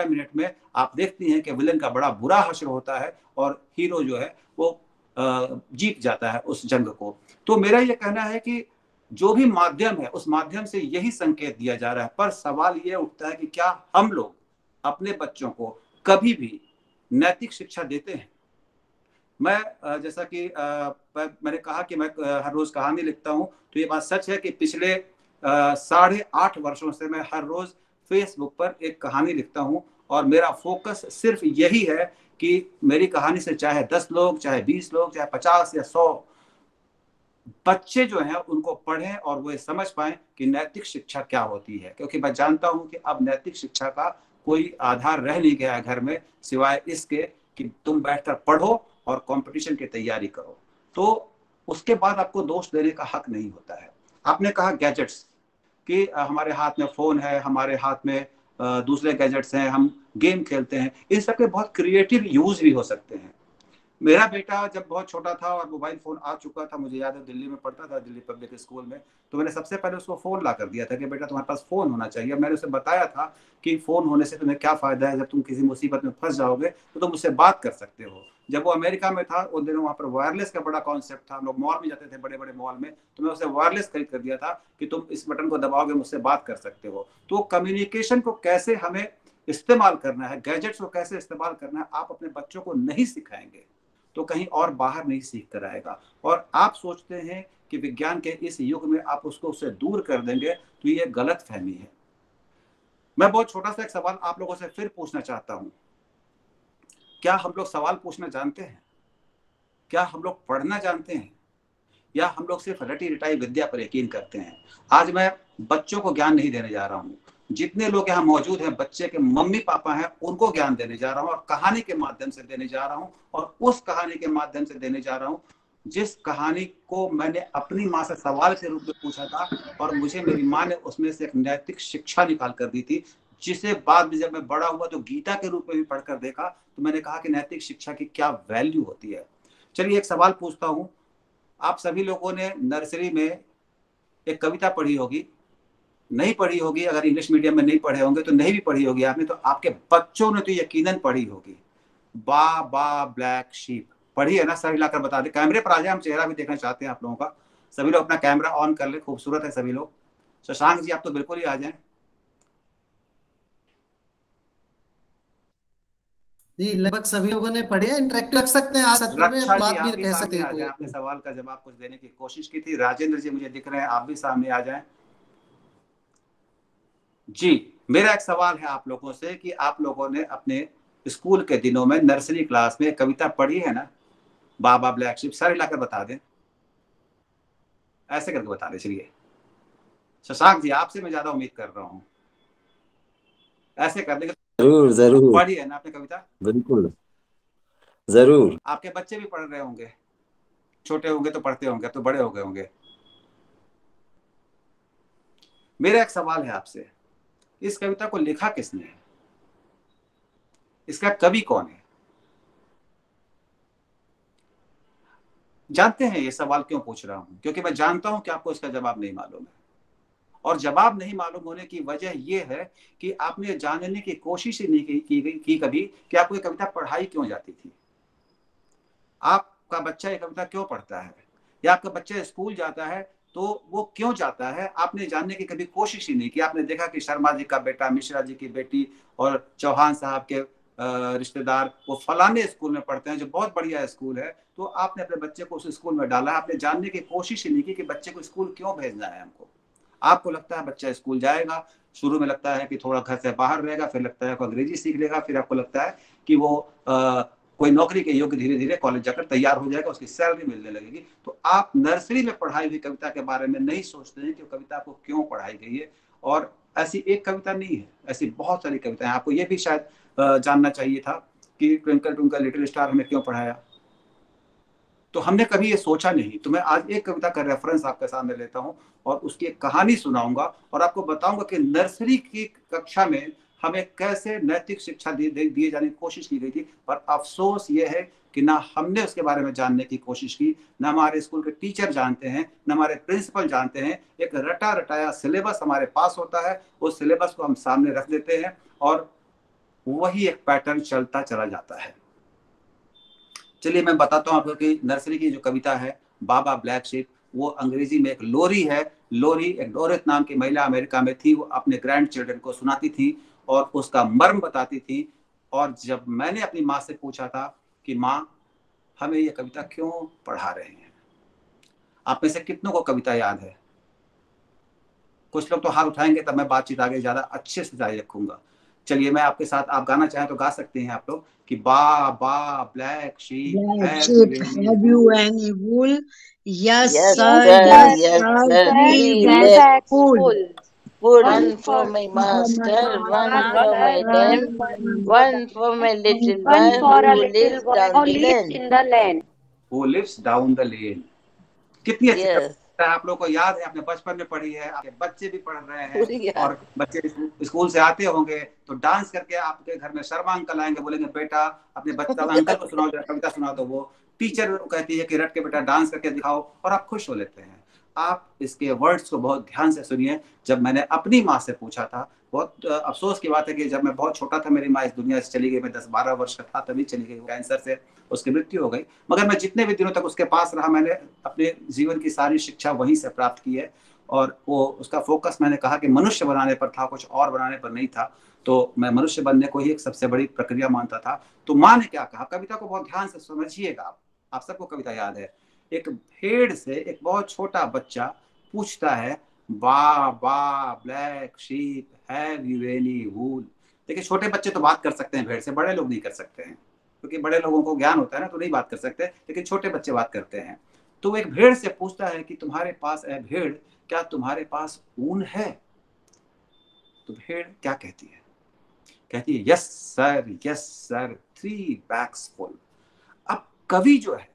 मिनट में आप देखती हैं कि विलेन का बड़ा बुरा हश्र होता है और हीरो जो है वो जीत जाता है उस जंग को। तो मेरा ये कहना है कि जो भी माध्यम है उस माध्यम से यही संकेत दिया जा रहा है, पर सवाल ये उठता है कि क्या हम लोग अपने बच्चों को कभी भी नैतिक शिक्षा देते हैं? मैं जैसा कि मैंने कहा कि मैं हर रोज कहानी लिखता हूं, तो ये बात सच है कि पिछले 8.5 वर्षों से मैं हर रोज फेसबुक पर एक कहानी लिखता हूं और मेरा फोकस सिर्फ यही है कि मेरी कहानी से चाहे 10 लोग, चाहे 20 लोग, चाहे 50 या 100 बच्चे जो हैं उनको पढ़ें और वो समझ पाएं कि नैतिक शिक्षा क्या होती है। क्योंकि मैं जानता हूं कि अब नैतिक शिक्षा का कोई आधार रह नहीं गया है घर में, सिवाय इसके कि तुम बैठकर पढ़ो और कंपटीशन की तैयारी करो, तो उसके बाद आपको दोष देने का हक नहीं होता है। आपने कहा गैजेट्स कि हमारे हाथ में फोन है, हमारे हाथ में दूसरे गैजेट्स हैं, हम गेम खेलते हैं, इन सब के बहुत क्रिएटिव यूज भी हो सकते हैं। मेरा बेटा जब बहुत छोटा था और मोबाइल फोन आ चुका था, मुझे याद है दिल्ली में पढ़ता था, दिल्ली पब्लिक स्कूल में, तो मैंने सबसे पहले उसको फोन ला कर दिया था कि बेटा तुम्हारे पास फोन होना चाहिए। मैंने उसे बताया था कि फोन होने से तुम्हें क्या फायदा है, जब तुम किसी मुसीबत में फंस जाओगे तो तुम उससे बात कर सकते हो। जब वो अमेरिका में था उन दिनों वहाँ पर वायरलेस का बड़ा कॉन्सेप्ट था, हम लोग मॉल में जाते थे, बड़े बड़े मॉल में, तो मैं उसे वायरलेस खरीद कर दिया था कि तुम इस बटन को दबाओगे मुझसे बात कर सकते हो। तो कम्युनिकेशन को कैसे हमें इस्तेमाल करना है, गैजेट्स को कैसे इस्तेमाल करना है, आप अपने बच्चों को नहीं सिखाएंगे तो कहीं और बाहर नहीं सीख कर आएगा। और आप सोचते हैं कि विज्ञान के इस युग में आप उसको उससे दूर कर देंगे, तो ये गलत फहमी है। मैं बहुत छोटा सा एक सवाल आप लोगों से फिर पूछना चाहता हूं, क्या हम लोग सवाल पूछना जानते हैं? क्या हम लोग पढ़ना जानते हैं? या हम लोग सिर्फ रटी रटाई विद्या पर यकीन करते हैं? आज मैं बच्चों को ज्ञान नहीं देने जा रहा हूँ, जितने लोग यहाँ मौजूद हैं बच्चे के मम्मी पापा हैं उनको ज्ञान देने जा रहा हूँ, और कहानी के माध्यम से देने जा रहा हूँ। और उस कहानी के माध्यम से देने जा रहा हूँ जिस कहानी को मैंने अपनी माँ से सवाल के रूप में पूछा था और मुझे मेरी माँ ने उसमें से एक नैतिक शिक्षा निकाल कर दी थी, जिसे बाद में जब मैं बड़ा हुआ तो गीता के रूप में भी पढ़कर देखा, तो मैंने कहा कि नैतिक शिक्षा की क्या वैल्यू होती है। चलिए एक सवाल पूछता हूँ, आप सभी लोगों ने नर्सरी में एक कविता पढ़ी होगी, नहीं पढ़ी होगी, अगर इंग्लिश मीडियम में नहीं पढ़े होंगे तो नहीं भी पढ़ी होगी आपने, तो आपके बच्चों ने तो यकीनन पढ़ी होगी, बा बा ब्लैक शीप। पढ़ी है ना? सर हिलाकर बता दे, कैमरे पर आ जाए, हम चेहरा भी देखना चाहते हैं आप लोगों का। सभी लोग अपना कैमरा ऑन कर ले, खूबसूरत है सभी लोग। शशांक जी आप तो बिल्कुल ही आ जाएं। जी लगभग सभी लोगों ने पढ़े हैं, इंटरेक्टिव रख सकते हैं, आ सकते हैं, रक्षा जी बात आप भी भी कह सामने सकते आ हैं जाए, कोई। आपने सवाल का जवाब कुछ देने की कोशिश की थी। राजेंद्र जी मुझे दिख रहे हैं, आप भी सामने आ जाएं। जी मेरा एक सवाल है आप लोगों से कि आप लोगों ने अपने स्कूल के दिनों में नर्सरी क्लास में कविता पढ़ी है ना, बाबा ब्लैक शिप? सर हिलाकर बता दें, ऐसे करके बता दें। चलिए शशांक जी आपसे मैं ज्यादा उम्मीद कर रहा हूँ, ऐसे कर देंगे। जरूर जरूर, पढ़ी है ना आपने कविता? बिल्कुल जरूर। आपके बच्चे भी पढ़ रहे होंगे, छोटे होंगे तो पढ़ते होंगे, अब तो बड़े हो गए होंगे। मेरा एक सवाल है आपसे, इस कविता को लिखा किसने है? इसका कवि कौन है? जानते हैं ये सवाल क्यों पूछ रहा हूं? क्योंकि मैं जानता हूं कि आपको इसका जवाब नहीं मालूम है, और जवाब नहीं मालूम होने की वजह यह है कि आपने जानने की कोशिश ही नहीं की कभी कि आपको ये कविता पढ़ाई क्यों जाती थी, आपका बच्चा ये कविता क्यों पढ़ता है, या आपका बच्चा स्कूल जाता है तो वो क्यों जाता है, आपने जानने की कभी कोशिश ही नहीं की। आपने देखा कि शर्मा जी का बेटा, मिश्रा जी की बेटी और चौहान साहब के रिश्तेदार वो फलाने स्कूल में पढ़ते हैं जो बहुत बढ़िया स्कूल है, तो आपने अपने बच्चे को उस स्कूल में डाला। आपने जानने की कोशिश ही नहीं की कि बच्चे को स्कूल क्यों भेजना है हमको। आपको लगता है बच्चा स्कूल जाएगा, शुरू में लगता है कि थोड़ा घर से बाहर रहेगा, फिर लगता है अंग्रेजी सीख लेगा, फिर आपको लगता है कि वो कोई नौकरी के योग्य धीरे धीरे कॉलेज जाकर तैयार हो जाएगा, उसकी सैलरी मिलने लगेगी। तो आप नर्सरी में पढ़ाई हुई कविता के बारे में नहीं सोचते हैं कि कविता को क्यों पढ़ाई गई है। और ऐसी एक कविता नहीं है, ऐसी बहुत सारी कविताएं। आपको ये भी शायद जानना चाहिए था कि ट्विंकल ट्विंकल लिटिल स्टार हमें क्यों पढ़ाया। तो हमने कभी ये सोचा नहीं। तो मैं आज एक कविता का रेफरेंस आपके सामने लेता हूँ और उसकी एक कहानी सुनाऊंगा और आपको बताऊंगा कि नर्सरी की कक्षा में हमें कैसे नैतिक शिक्षा दिए जाने की कोशिश की गई थी। पर अफसोस ये है कि ना हमने उसके बारे में जानने की कोशिश की, ना हमारे स्कूल के टीचर जानते हैं, ना हमारे प्रिंसिपल जानते हैं। एक रटा रटाया सिलेबस हमारे पास होता है, उस सिलेबस को हम सामने रख देते हैं और वही एक पैटर्न चलता चला जाता है। चलिए मैं बताता हूँ आपको कि नर्सरी की जो कविता है बाबा ब्लैक शीप, वो अंग्रेजी में एक लोरी है। लोरी एक डोरिथ नाम की महिला अमेरिका में थी, वो अपने ग्रैंड चिल्ड्रन को सुनाती थी और उसका मर्म बताती थी। और जब मैंने अपनी माँ से पूछा था कि माँ हमें ये कविता क्यों पढ़ा रहे हैं, आप में से कितनों को कविता याद है? कुछ लोग तो हाथ उठाएंगे, तब मैं बातचीत आगे ज्यादा अच्छे से जारी रखूंगा। चलिए मैं आपके साथ, आप गाना चाहें तो गा सकते हैं आप लोग कि बा baa black sheep Have you any wool? Yes, Yes, sir. sir. Yes, Yes, sir. sir. Three 3 bags bags full. full. One One for for my my master, one master, for my lamb, one for my little boy who lives down the lane. who lives down the lane। कितनी अच्छी Yes. कविता, आप लोगों को याद है, आपने बचपन में पढ़ी है, आपके बच्चे भी पढ़ रहे हैं पूरी याद। और बच्चे स्कूल से आते होंगे तो डांस करके आपके घर में शर्मा अंकल आएंगे, बोलेंगे बेटा अपने बच्चा अंकल को सुनाओ, कविता सुनाओ। तो वो टीचर कहती है कि रट के बेटा डांस करके दिखाओ और आप खुश हो लेते हैं। आप इसके वर्ड्स को बहुत ध्यान से सुनिए। जब मैंने अपनी माँ से पूछा था, बहुत अफसोस की बात है कि जब मैं बहुत छोटा था मेरी माँ इस दुनिया से चली गई, मैं 10-12 वर्ष का था तभी चली गई, कैंसर से उसकी मृत्यु हो गई। मगर मैं जितने भी दिनों तक उसके पास रहा, मैंने अपने जीवन की सारी शिक्षा वहीं से प्राप्त की है और वो उसका फोकस मैंने कहा कि मनुष्य बनाने पर था, कुछ और बनाने पर नहीं था। तो मैं मनुष्य बनने को ही एक सबसे बड़ी प्रक्रिया मानता था। तो माँ ने क्या कहा, कविता को बहुत ध्यान से समझिएगा। आप सबको कविता याद है। एक भेड़ से एक बहुत छोटा बच्चा पूछता है, baa baa black sheep have you any wool. देखिए छोटे बच्चे तो बात कर सकते हैं भेड़ से, बड़े लोग नहीं कर सकते हैं, क्योंकि बड़े लोगों को ज्ञान होता है ना, तो नहीं बात कर सकते, लेकिन छोटे बच्चे बात करते हैं। तो वो एक भेड़ से पूछता है कि तुम्हारे पास है भेड़, क्या तुम्हारे पास ऊन है? तो भेड़ क्या कहती है? कहती है यस सर 3 bags फुल। अब कवि जो है,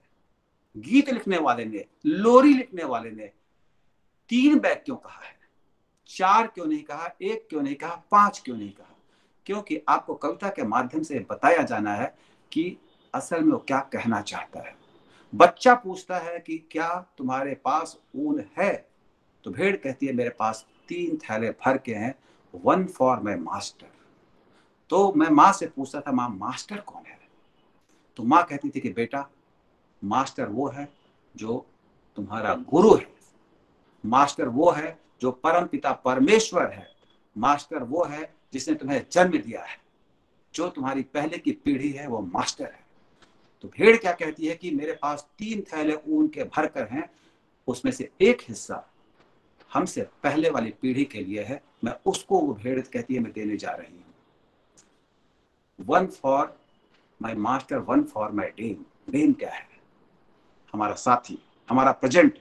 गीत लिखने वाले ने, लोरी लिखने वाले ने 3 बैग क्यों कहा है, 4 क्यों नहीं कहा, 1 क्यों नहीं कहा, 5 क्यों नहीं कहा? क्योंकि आपको कविता के माध्यम से बताया जाना है कि असल में वो क्या कहना चाहता है। बच्चा पूछता है कि क्या तुम्हारे पास ऊन है? तो भेड़ कहती है मेरे पास 3 थैले भर के हैं, 1 फॉर माय मास्टर। तो मैं माँ से पूछता था, माँ मास्टर कौन है? तो माँ कहती थी कि बेटा मास्टर वो है जो तुम्हारा गुरु है, मास्टर वो है जो परम पिता परमेश्वर है, मास्टर वो है जिसने तुम्हें जन्म दिया है, जो तुम्हारी पहले की पीढ़ी है वो मास्टर है। तो भेड़ क्या कहती है कि मेरे पास 3 थैले ऊन के भरकर हैं, उसमें से एक हिस्सा हमसे पहले वाली पीढ़ी के लिए है, मैं उसको, वो भेड़ कहती है, मैं देने जा रही हूँ। 1 for my master 1 for my dame. Dame क्या है? हमारा साथी, हमारा प्रेजेंट,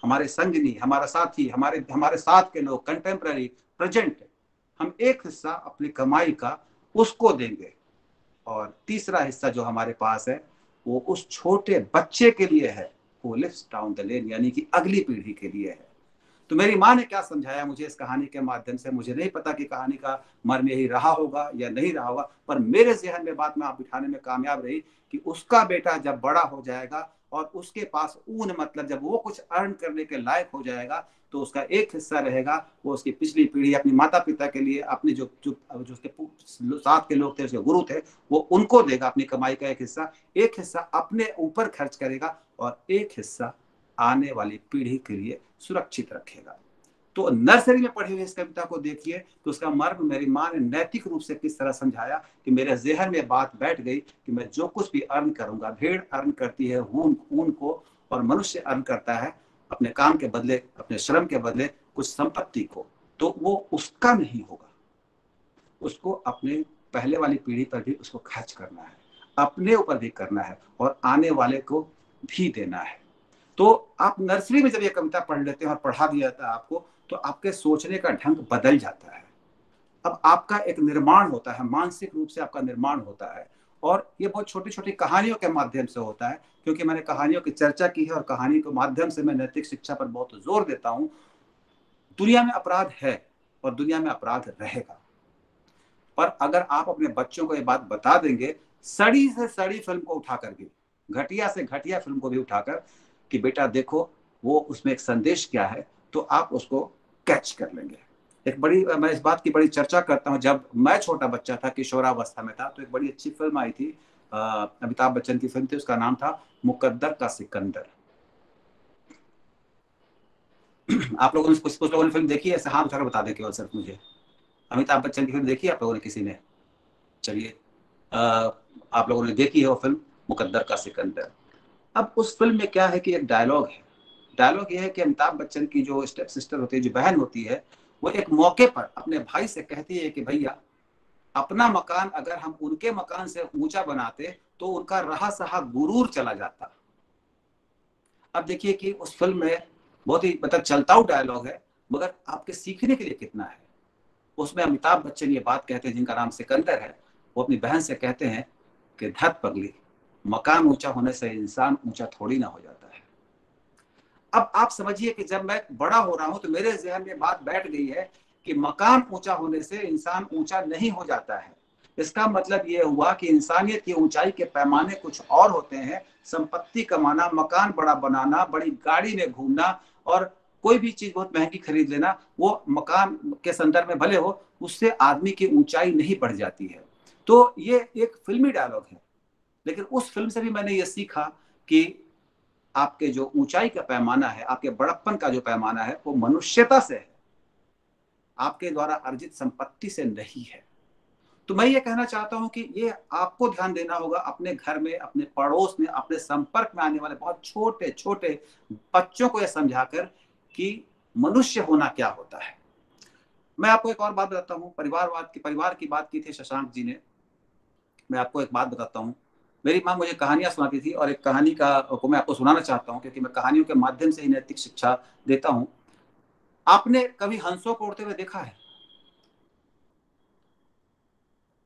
हमारे संगनी, हमारा साथी, हमारे साथ के लोग, कंटेम्पररी, प्रेजेंट। हम एक हिस्सा अपनी कमाई का उसको देंगे और तीसरा हिस्सा जो हमारे पास है वो उस छोटे बच्चे के लिए है, वो लिव्स डाउन द लेन, यानी कि अगली पीढ़ी के लिए है। तो मेरी माँ ने क्या समझाया मुझे इस कहानी के माध्यम से, मुझे नहीं पता कि कहानी का मर्म यही रहा होगा या नहीं रहा होगा, पर मेरे ज़हन में बात में आप बिठाने में कामयाब रही कि उसका बेटा जब बड़ा हो जाएगा और उसके पास ऊन, मतलब जब वो कुछ अर्न करने के लायक हो जाएगा, तो उसका एक हिस्सा रहेगा वो उसकी पिछली पीढ़ी, अपने माता पिता के लिए, अपने जो उसके साथ के लोग थे, उसके गुरु थे, वो उनको देगा अपनी कमाई का एक हिस्सा अपने ऊपर खर्च करेगा और एक हिस्सा आने वाली पीढ़ी के लिए सुरक्षित रखेगा। तो नर्सरी में पढ़ी हुई इस कविता को देखिए तो उसका मर्म मेरी माँ ने नैतिक रूप से किस तरह समझाया कि मेरे ज़हन में बात बैठ गई कि मैं जो कुछ भी अर्न करूंगा, भेड़ अर्न करती है ऊन को और मनुष्य अर्न करता है अपने काम के बदले, अपने श्रम के बदले कुछ संपत्ति को, तो वो उसका नहीं होगा, उसको अपने पहले वाली पीढ़ी पर भी उसको खर्च करना है, अपने ऊपर भी करना है और आने वाले को भी देना है। तो आप नर्सरी में जब ये कविता पढ़ लेते हैं और पढ़ा दिया जाता है आपको, तो आपके सोचने का ढंग बदल जाता है। अब आपका एक निर्माण होता है, मानसिक रूप से आपका निर्माण होता है और ये बहुत छोटी छोटी कहानियों के माध्यम से होता है, क्योंकि मैंने कहानियों की चर्चा की है और कहानी के माध्यम से मैं नैतिक शिक्षा पर बहुत जोर देता हूं। दुनिया में अपराध है और दुनिया में अपराध रहेगा, पर अगर आप अपने बच्चों को ये बात बता देंगे, सड़ी से सड़ी फिल्म को उठाकर भी, घटिया से घटिया फिल्म को भी उठाकर, कि बेटा देखो वो उसमें एक संदेश क्या है, तो आप उसको कैच कर लेंगे। मैं इस बात की बड़ी चर्चा करता हूँ। जब मैं छोटा बच्चा था, किशोरावस्था में था, तो एक बड़ी अच्छी फिल्म आई थी, अमिताभ बच्चन की फिल्म थी, उसका नाम था मुकद्दर का सिकंदर। आप लोगों ने कुछ लोगों ने फिल्म देखी है? ऐसे हाथ उठाकर बता दें केवल सिर्फ मुझे। अमिताभ बच्चन की फिल्म देखी है आप लोगों ने, किसी ने? चलिए, आप लोगों ने देखी है वो फिल्म मुकद्दर का सिकंदर। अब उस फिल्म में क्या है कि एक डायलॉग है। डायलॉग ये है कि अमिताभ बच्चन की जो स्टेप सिस्टर होती है, जो बहन होती है, वो एक मौके पर अपने भाई से कहती है कि भैया, अपना मकान अगर हम उनके मकान से ऊंचा बनाते तो उनका रहा सहा गुरूर चला जाता। अब देखिए कि उस फिल्म में बहुत ही मतलब चलता हुआ डायलॉग है, मगर आपके सीखने के लिए कितना है। उसमें अमिताभ बच्चन ये बात कहते हैं, जिनका नाम सिकंदर है, वो अपनी बहन से कहते हैं कि धत पगली, मकान ऊंचा होने से इंसान ऊंचा थोड़ी ना हो जाता है। अब आप समझिए कि जब मैं बड़ा हो रहा हूं तो मेरे जहन में बात बैठ गई है कि मकान ऊंचा होने से इंसान ऊंचा नहीं हो जाता है। इसका मतलब ये हुआ कि इंसानियत की ऊंचाई के पैमाने कुछ और होते हैं। संपत्ति कमाना, मकान बड़ा बनाना, बड़ी गाड़ी में घूमना और कोई भी चीज बहुत महंगी खरीद लेना, वो मकान के संदर्भ में भले हो, उससे आदमी की ऊंचाई नहीं बढ़ जाती है। तो ये एक फिल्मी डायलॉग है, लेकिन उस फिल्म से भी मैंने ये सीखा कि आपके जो ऊंचाई का पैमाना है, आपके बड़प्पन का जो पैमाना है, वो मनुष्यता से है, आपके द्वारा अर्जित संपत्ति से नहीं है। तो मैं ये कहना चाहता हूं कि ये आपको ध्यान देना होगा अपने घर में, अपने पड़ोस में, अपने संपर्क में आने वाले बहुत छोटे छोटे बच्चों को यह समझाकर कि मनुष्य होना क्या होता है। मैं आपको एक और बात बताता हूँ। परिवार की बात की थी शशांक जी ने। मैं आपको एक बात बताता हूँ। मेरी माँ मुझे कहानियां सुनाती थी और एक कहानी को मैं आपको सुनाना चाहता हूँ, क्योंकि मैं कहानियों के माध्यम से ही नैतिक शिक्षा देता हूँ। आपने कभी हंसों को उड़ते हुए देखा है?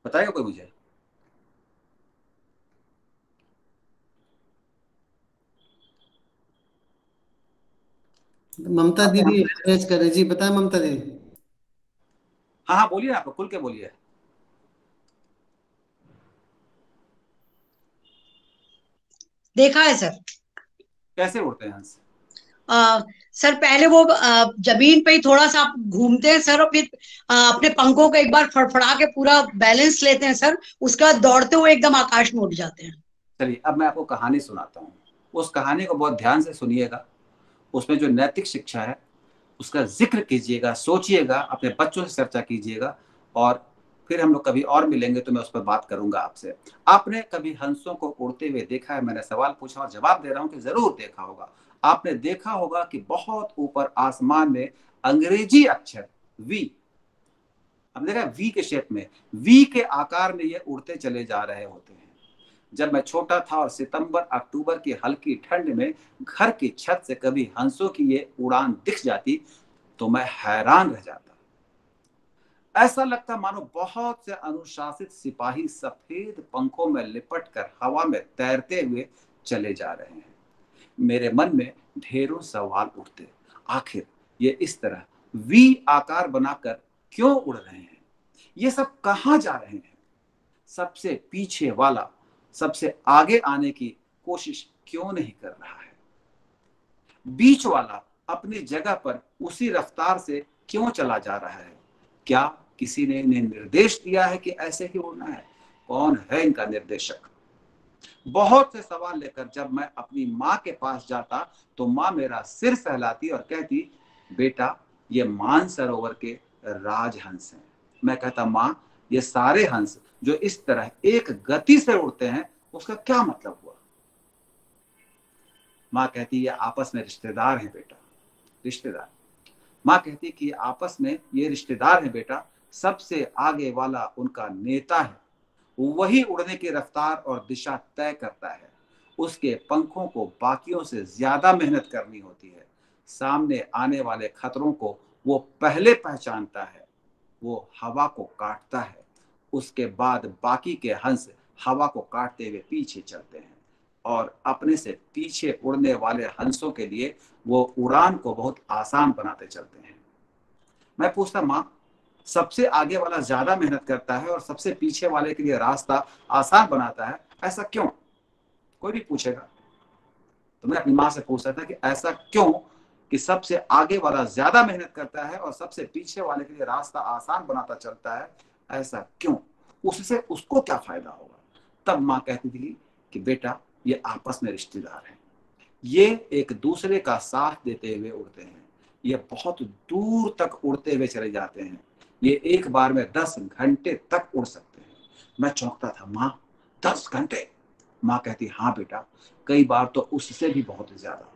बताएगा कोई मुझे? ममता दीदी मैसेज करे जी, बताए ममता दीदी। हाँ हाँ, बोलिए, आप खुल के बोलिए। देखा है सर। कैसे उड़ते हैं हंस? सर पहले वो जमीन पे ही थोड़ा सा आप घूमते हैं सर, और फिर अपने पंखों को एक बार फड़फड़ा के पूरा बैलेंस लेते हैं सर, उसके बाद दौड़ते हुए एकदम आकाश में उड़ जाते हैं। चलिए, अब मैं आपको कहानी सुनाता हूँ। उस कहानी को बहुत ध्यान से सुनिएगा। उसमें जो नैतिक शिक्षा है उसका जिक्र कीजिएगा, सोचिएगा, अपने बच्चों से चर्चा कीजिएगा, और फिर हम लोग कभी और मिलेंगे तो मैं उस पर बात करूंगा आपसे। आपने कभी हंसों को उड़ते हुए देखा है? मैंने सवाल पूछा और जवाब दे रहा हूं कि जरूर देखा होगा। आपने देखा होगा कि बहुत ऊपर आसमान में अंग्रेजी अक्षर वी, हमने देखा वी के शेप में, वी के आकार में ये उड़ते चले जा रहे होते हैं। जब मैं छोटा था और सितंबर अक्टूबर की हल्की ठंड में घर की छत से कभी हंसों की ये उड़ान दिख जाती तो मैं हैरान रह जाता। ऐसा लगता मानो बहुत से अनुशासित सिपाही सफेद पंखों में लिपट कर हवा में तैरते हुए चले जा रहे हैं। मेरे मन में ढेरों सवाल उठते। आखिर ये इस तरह वी आकार बनाकर क्यों उड़ रहे हैं? ये सब कहां जा रहे हैं? सबसे पीछे वाला सबसे आगे आने की कोशिश क्यों नहीं कर रहा है? बीच वाला अपनी जगह पर उसी रफ्तार से क्यों चला जा रहा है? क्या किसी ने इन्हें निर्देश दिया है कि ऐसे ही उड़ना है? कौन है इनका निर्देशक? बहुत से सवाल लेकर जब मैं अपनी माँ के पास जाता तो माँ मेरा सिर सहलाती और कहती, बेटा ये मानसरोवर के राजहंस हैं। मैं कहता, माँ ये सारे हंस जो इस तरह एक गति से उड़ते हैं उसका क्या मतलब हुआ? माँ कहती ये आपस में रिश्तेदार हैं बेटा, रिश्तेदार। माँ कहती कि आपस में ये रिश्तेदार हैं बेटा, सबसे आगे वाला उनका नेता है, वही उड़ने की रफ्तार और दिशा तय करता है। उसके पंखों को बाकियों से ज्यादा मेहनत करनी होती है। सामने आने वाले खतरों को वो पहले पहचानता है, वो हवा को काटता है, उसके बाद बाकी के हंस हवा को काटते हुए पीछे चलते हैं और अपने से पीछे उड़ने वाले हंसों के लिए वो उड़ान को बहुत आसान बनाते चलते हैं। मैं पूछता, माँ सबसे आगे वाला ज्यादा मेहनत करता है और सबसे पीछे वाले के लिए रास्ता आसान बनाता है, ऐसा क्यों? कोई भी पूछेगा तो मैं अपनी माँ से पूछता था कि ऐसा क्यों कि सबसे आगे वाला ज्यादा मेहनत करता है और सबसे पीछे वाले के लिए रास्ता आसान बनाता चलता है, ऐसा क्यों? उससे उसको क्या फायदा होगा? तब माँ कहती थी कि बेटा ये आपस में रिश्तेदार हैं, ये एक दूसरे का साथ देते हुए उड़ते हैं, ये बहुत दूर तक उड़ते हुए चले जाते हैं, ये एक बार में 10 घंटे तक उड़ सकते हैं। मैं चौंकता था, माँ 10 घंटे? माँ कहती हाँ बेटा, कई बार तो उससे भी बहुत ज्यादा।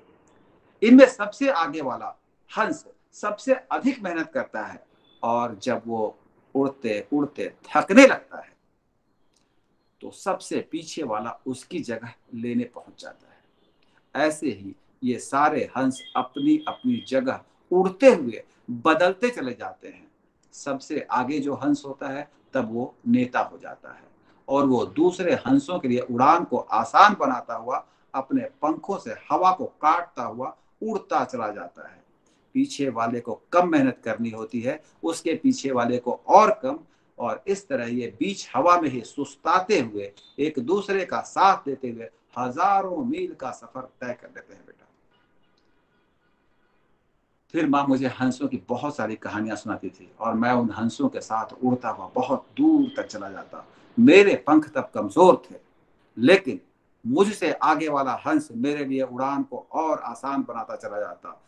इनमें सबसे आगे वाला हंस सबसे अधिक मेहनत करता है और जब वो उड़ते उड़ते थकने लगता है तो सबसे पीछे वाला उसकी जगह लेने पहुंच जाता है। ऐसे ही ये सारे हंस अपनी अपनी जगह उड़ते हुए बदलते चले जाते हैं। सबसे आगे जो हंस होता है तब वो नेता हो जाता है और वो दूसरे हंसों के लिए उड़ान को आसान बनाता हुआ अपने पंखों से हवा को काटता हुआ उड़ता चला जाता है। पीछे वाले को कम मेहनत करनी होती है, उसके पीछे वाले को और कम, और इस तरह ये बीच हवा में ही सुस्ताते हुए एक दूसरे का साथ देते हुए हजारों मील का सफर तय कर लेते हैं बेटा। फिर माँ मुझे हंसों की बहुत सारी कहानियां सुनाती थी और मैं उन हंसों के साथ उड़ता हुआ बहुत दूर तक चला जाता। मेरे पंख तब कमजोर थे, लेकिन मुझसे आगे वाला हंस मेरे लिए उड़ान को और आसान बनाता चला जाता।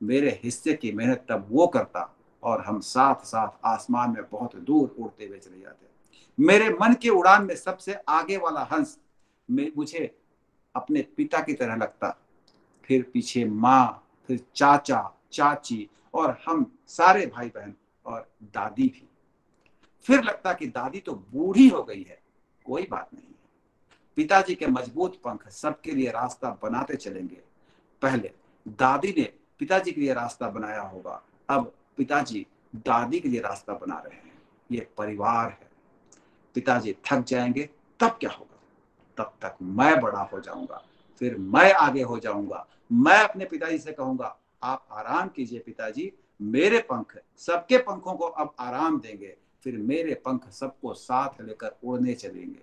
मेरे हिस्से की मेहनत तब वो करता और हम साथ साथ आसमान में बहुत दूर उड़ते हुए चले जाते। मेरे मन की उड़ान में सबसे आगे वाला हंस मुझे अपने पिता की तरह लगता, फिर पीछे माँ, फिर चाचा, चाची और हम सारे भाई बहन और दादी भी। फिर लगता कि दादी तो बूढ़ी हो गई है, कोई बात नहीं, पिताजी के मजबूत पंख सबके लिए रास्ता बनाते चलेंगे। पहले दादी ने पिताजी के लिए रास्ता बनाया होगा, अब पिताजी दादी के लिए रास्ता बना रहे हैं। ये परिवार है। पिताजी थक जाएंगे तब क्या होगा? तब तक मैं बड़ा हो जाऊंगा, फिर मैं आगे हो जाऊंगा। मैं अपने पिताजी से कहूंगा आप आराम कीजिए पिताजी, मेरे पंख सबके पंखों को अब आराम देंगे, फिर मेरे पंख सबको साथ लेकर उड़ने चलेंगे।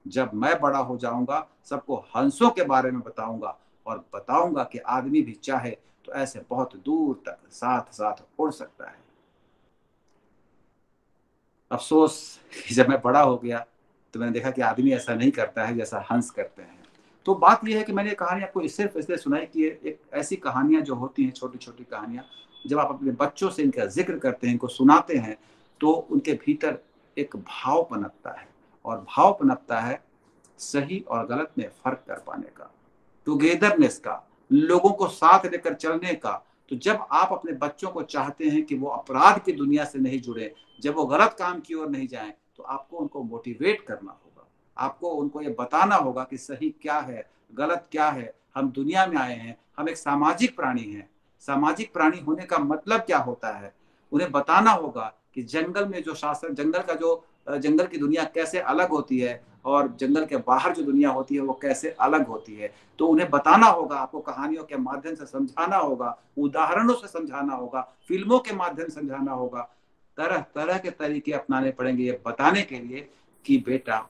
जब मैं बड़ा हो जाऊंगा सबको हंसों के बारे में बताऊंगा और बताऊंगा कि आदमी भी चाहे तो ऐसे बहुत दूर तक साथ साथ उड़ सकता है। अफसोस जब मैं बड़ा हो गया तो मैंने देखा कि आदमी ऐसा नहीं करता है जैसा हंस करते हैं। तो बात यह है कि मैंने कहानी आपको सिर्फ इसलिए सुनाई कि एक ऐसी कहानियां जो होती हैं, छोटी छोटी कहानियां, जब आप अपने बच्चों से इनका जिक्र करते हैं, इनको सुनाते हैं, तो उनके भीतर एक भाव पनपता है और भाव पनपता है सही और गलत में फर्क कर पाने का, टुगेदरनेस का, लोगों को साथ लेकर चलने का। तो जब आप अपने बच्चों को चाहते हैं कि वो अपराध की दुनिया से नहीं जुड़े, जब वो गलत काम की ओर नहीं जाएं, तो आपको उनको मोटिवेट करना होगा, आपको उनको ये बताना होगा कि सही क्या है, गलत क्या है। हम दुनिया में आए हैं, हम एक सामाजिक प्राणी हैं। सामाजिक प्राणी होने का मतलब क्या होता है, उन्हें बताना होगा कि जंगल में जो शासन, जंगल की दुनिया कैसे अलग होती है और जंगल के बाहर जो दुनिया होती है वो कैसे अलग होती है। तो उन्हें बताना होगा, आपको कहानियों के माध्यम से समझाना होगा, उदाहरणों से समझाना होगा, फिल्मों के माध्यम से समझाना होगा, तरह तरह के तरीके अपनाने पड़ेंगे ये बताने के लिए कि बेटा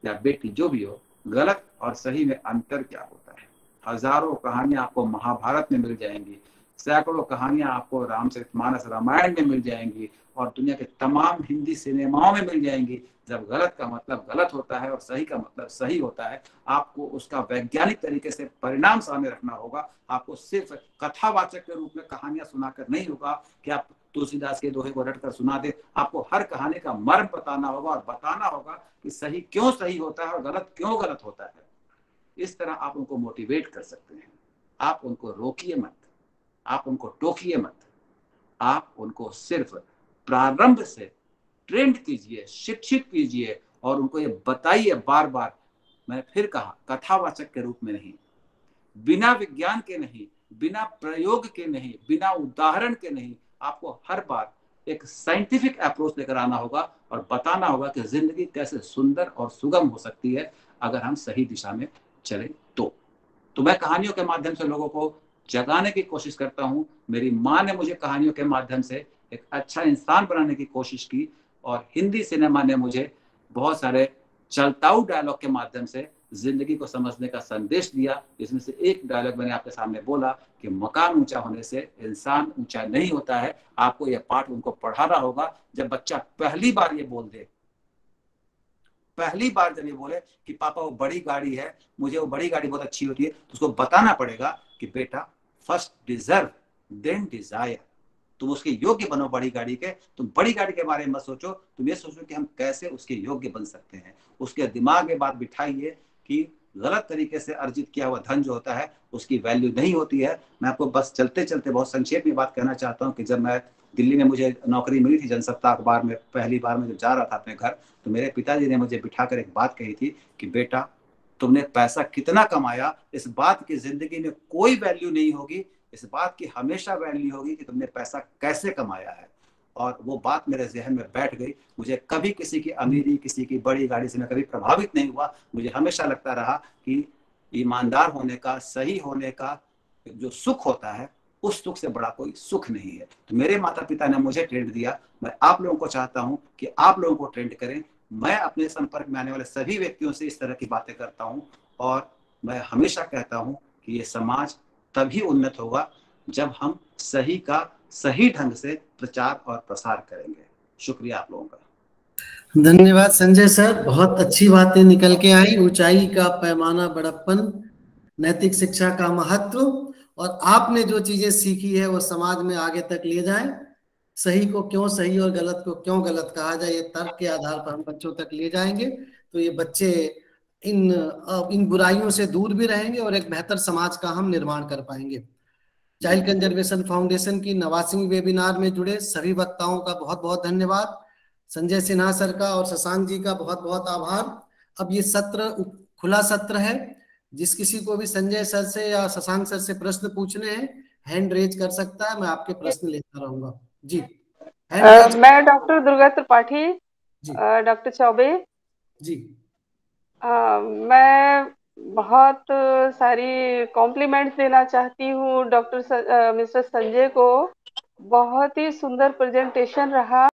या बेटी जो भी हो, गलत और सही में अंतर क्या होता है। हजारों कहानियां आपको महाभारत में मिल जाएंगी, सैकड़ों कहानियां आपको रामचरितमानस रामायण में मिल जाएंगी और दुनिया के तमाम हिंदी सिनेमाओं में मिल जाएंगी। जब गलत का मतलब गलत होता है और सही का मतलब सही होता है, आपको उसका वैज्ञानिक तरीके से परिणाम सामने रखना होगा। आपको सिर्फ कथावाचक के रूप में कहानियां सुनाकर नहीं होगा कि आप तुलसीदास के दोहे को रट कर सुना दे। आपको हर कहानी का मर्म बताना होगा और बताना होगा कि सही क्यों सही होता है और गलत क्यों गलत होता है। इस तरह आप उनको मोटिवेट कर सकते हैं। आप उनको रोकिए मत, आप उनको टोकिए मत, आप उनको सिर्फ प्रारंभ से ट्रेंड कीजिए, शिक्षित कीजिए और उनको ये बताइए बार बार। मैंने फिर कहा, कथावाचक के रूप में नहीं, बिना विज्ञान के नहीं, बिना प्रयोग के नहीं, बिना उदाहरण के नहीं, आपको हर बार एक साइंटिफिक अप्रोच लेकर आना होगा और बताना होगा कि जिंदगी कैसे सुंदर और सुगम हो सकती है अगर हम सही दिशा में चले तो मैं कहानियों के माध्यम से लोगों को जगाने की कोशिश करता हूं। मेरी माँ ने मुझे कहानियों के माध्यम से एक अच्छा इंसान बनाने की कोशिश की और हिंदी सिनेमा ने मुझे बहुत सारे चलताऊ डायलॉग के माध्यम से जिंदगी को समझने का संदेश दिया। इसमें से एक डायलॉग मैंने आपके सामने बोला कि मकान ऊंचा होने से इंसान ऊंचा नहीं होता है। आपको यह पाठ उनको पढ़ाना होगा। जब बच्चा पहली बार ये बोल दे, पहली बार जब ये बोले कि पापा वो बड़ी गाड़ी है, मुझे वो बड़ी गाड़ी बहुत अच्छी होती है, तो उसको बताना पड़ेगा कि बेटा फर्स्ट डिजर्व देन डिजायर। तुम उसके योग्य बनो बड़ी गाड़ी के। तुम बड़ी गाड़ी के बारे में मत सोचो, तुम ये सोचो कि हम कैसे उसके योग्य बन सकते हैं। उसके दिमाग में बात बिठाइए कि गलत तरीके से अर्जित किया हुआ धन जो होता है उसकी वैल्यू नहीं होती है। मैं आपको बस चलते चलते बहुत संक्षेप में बात कहना चाहता हूँ कि जब मैं दिल्ली में मुझे नौकरी मिली थी जनसत्ता अखबार में, पहली बार मैं जब जा रहा था अपने घर, तो मेरे पिताजी ने मुझे बिठाकर एक बात कही थी कि बेटा तुमने पैसा कितना कमाया इस बात की जिंदगी में कोई वैल्यू नहीं होगी, इस बात की हमेशा वैल्यू होगी कि तुमने पैसा कैसे कमाया है। और वो बात मेरे जहन में बैठ गई। मुझे कभी किसी की अमीरी, किसी की बड़ी गाड़ी से मैं कभी प्रभावित नहीं हुआ। मुझे हमेशा लगता रहा कि ईमानदार होने का, सही होने का जो सुख होता है उस सुख से बड़ा कोई सुख नहीं है। तो मेरे माता पिता ने मुझे ट्रेंड दिया, मैं आप लोगों को चाहता हूं कि आप लोगों को ट्रेंड करें। मैं अपने संपर्क में आने वाले सभी व्यक्तियों से इस तरह की बातें करता हूं और मैं हमेशा कहता हूं कि ये समाज तभी उन्नत होगा जब हम सही का सही ढंग से प्रचार और प्रसार करेंगे। शुक्रिया आप लोगों का। धन्यवाद संजय सर, बहुत अच्छी बातें निकल के आई। ऊंचाई का पैमाना, बड़प्पन, नैतिक शिक्षा का महत्व, और आपने जो चीजें सीखी है वो समाज में आगे तक ले जाएं। सही को क्यों सही और गलत को क्यों गलत कहा जाए, ये तर्क के आधार पर हम बच्चों तक ले जाएंगे तो ये बच्चे इन बुराइयों से दूर भी रहेंगे और एक बेहतर समाज का हम निर्माण कर पाएंगे। चाइल्ड कंजर्वेशन फाउंडेशन की 89वीं वेबिनार में जुड़े सभी वक्ताओं का बहुत बहुत धन्यवाद। संजय सिन्हा सर का और शशांक जी का बहुत बहुत आभार। अब ये सत्र खुला सत्र है, जिस किसी को भी संजय सर से या शशांक सर से प्रश्न पूछने हैं हैंड रेज कर सकता है, मैं आपके प्रश्न लेता रहूंगा। जी मैं डॉक्टर दुर्गा त्रिपाठी, डॉक्टर चौबे जी, मैं बहुत सारी कॉम्प्लीमेंट्स देना चाहती हूँ डॉक्टर मिस्टर संजय को। बहुत ही सुंदर प्रेजेंटेशन रहा।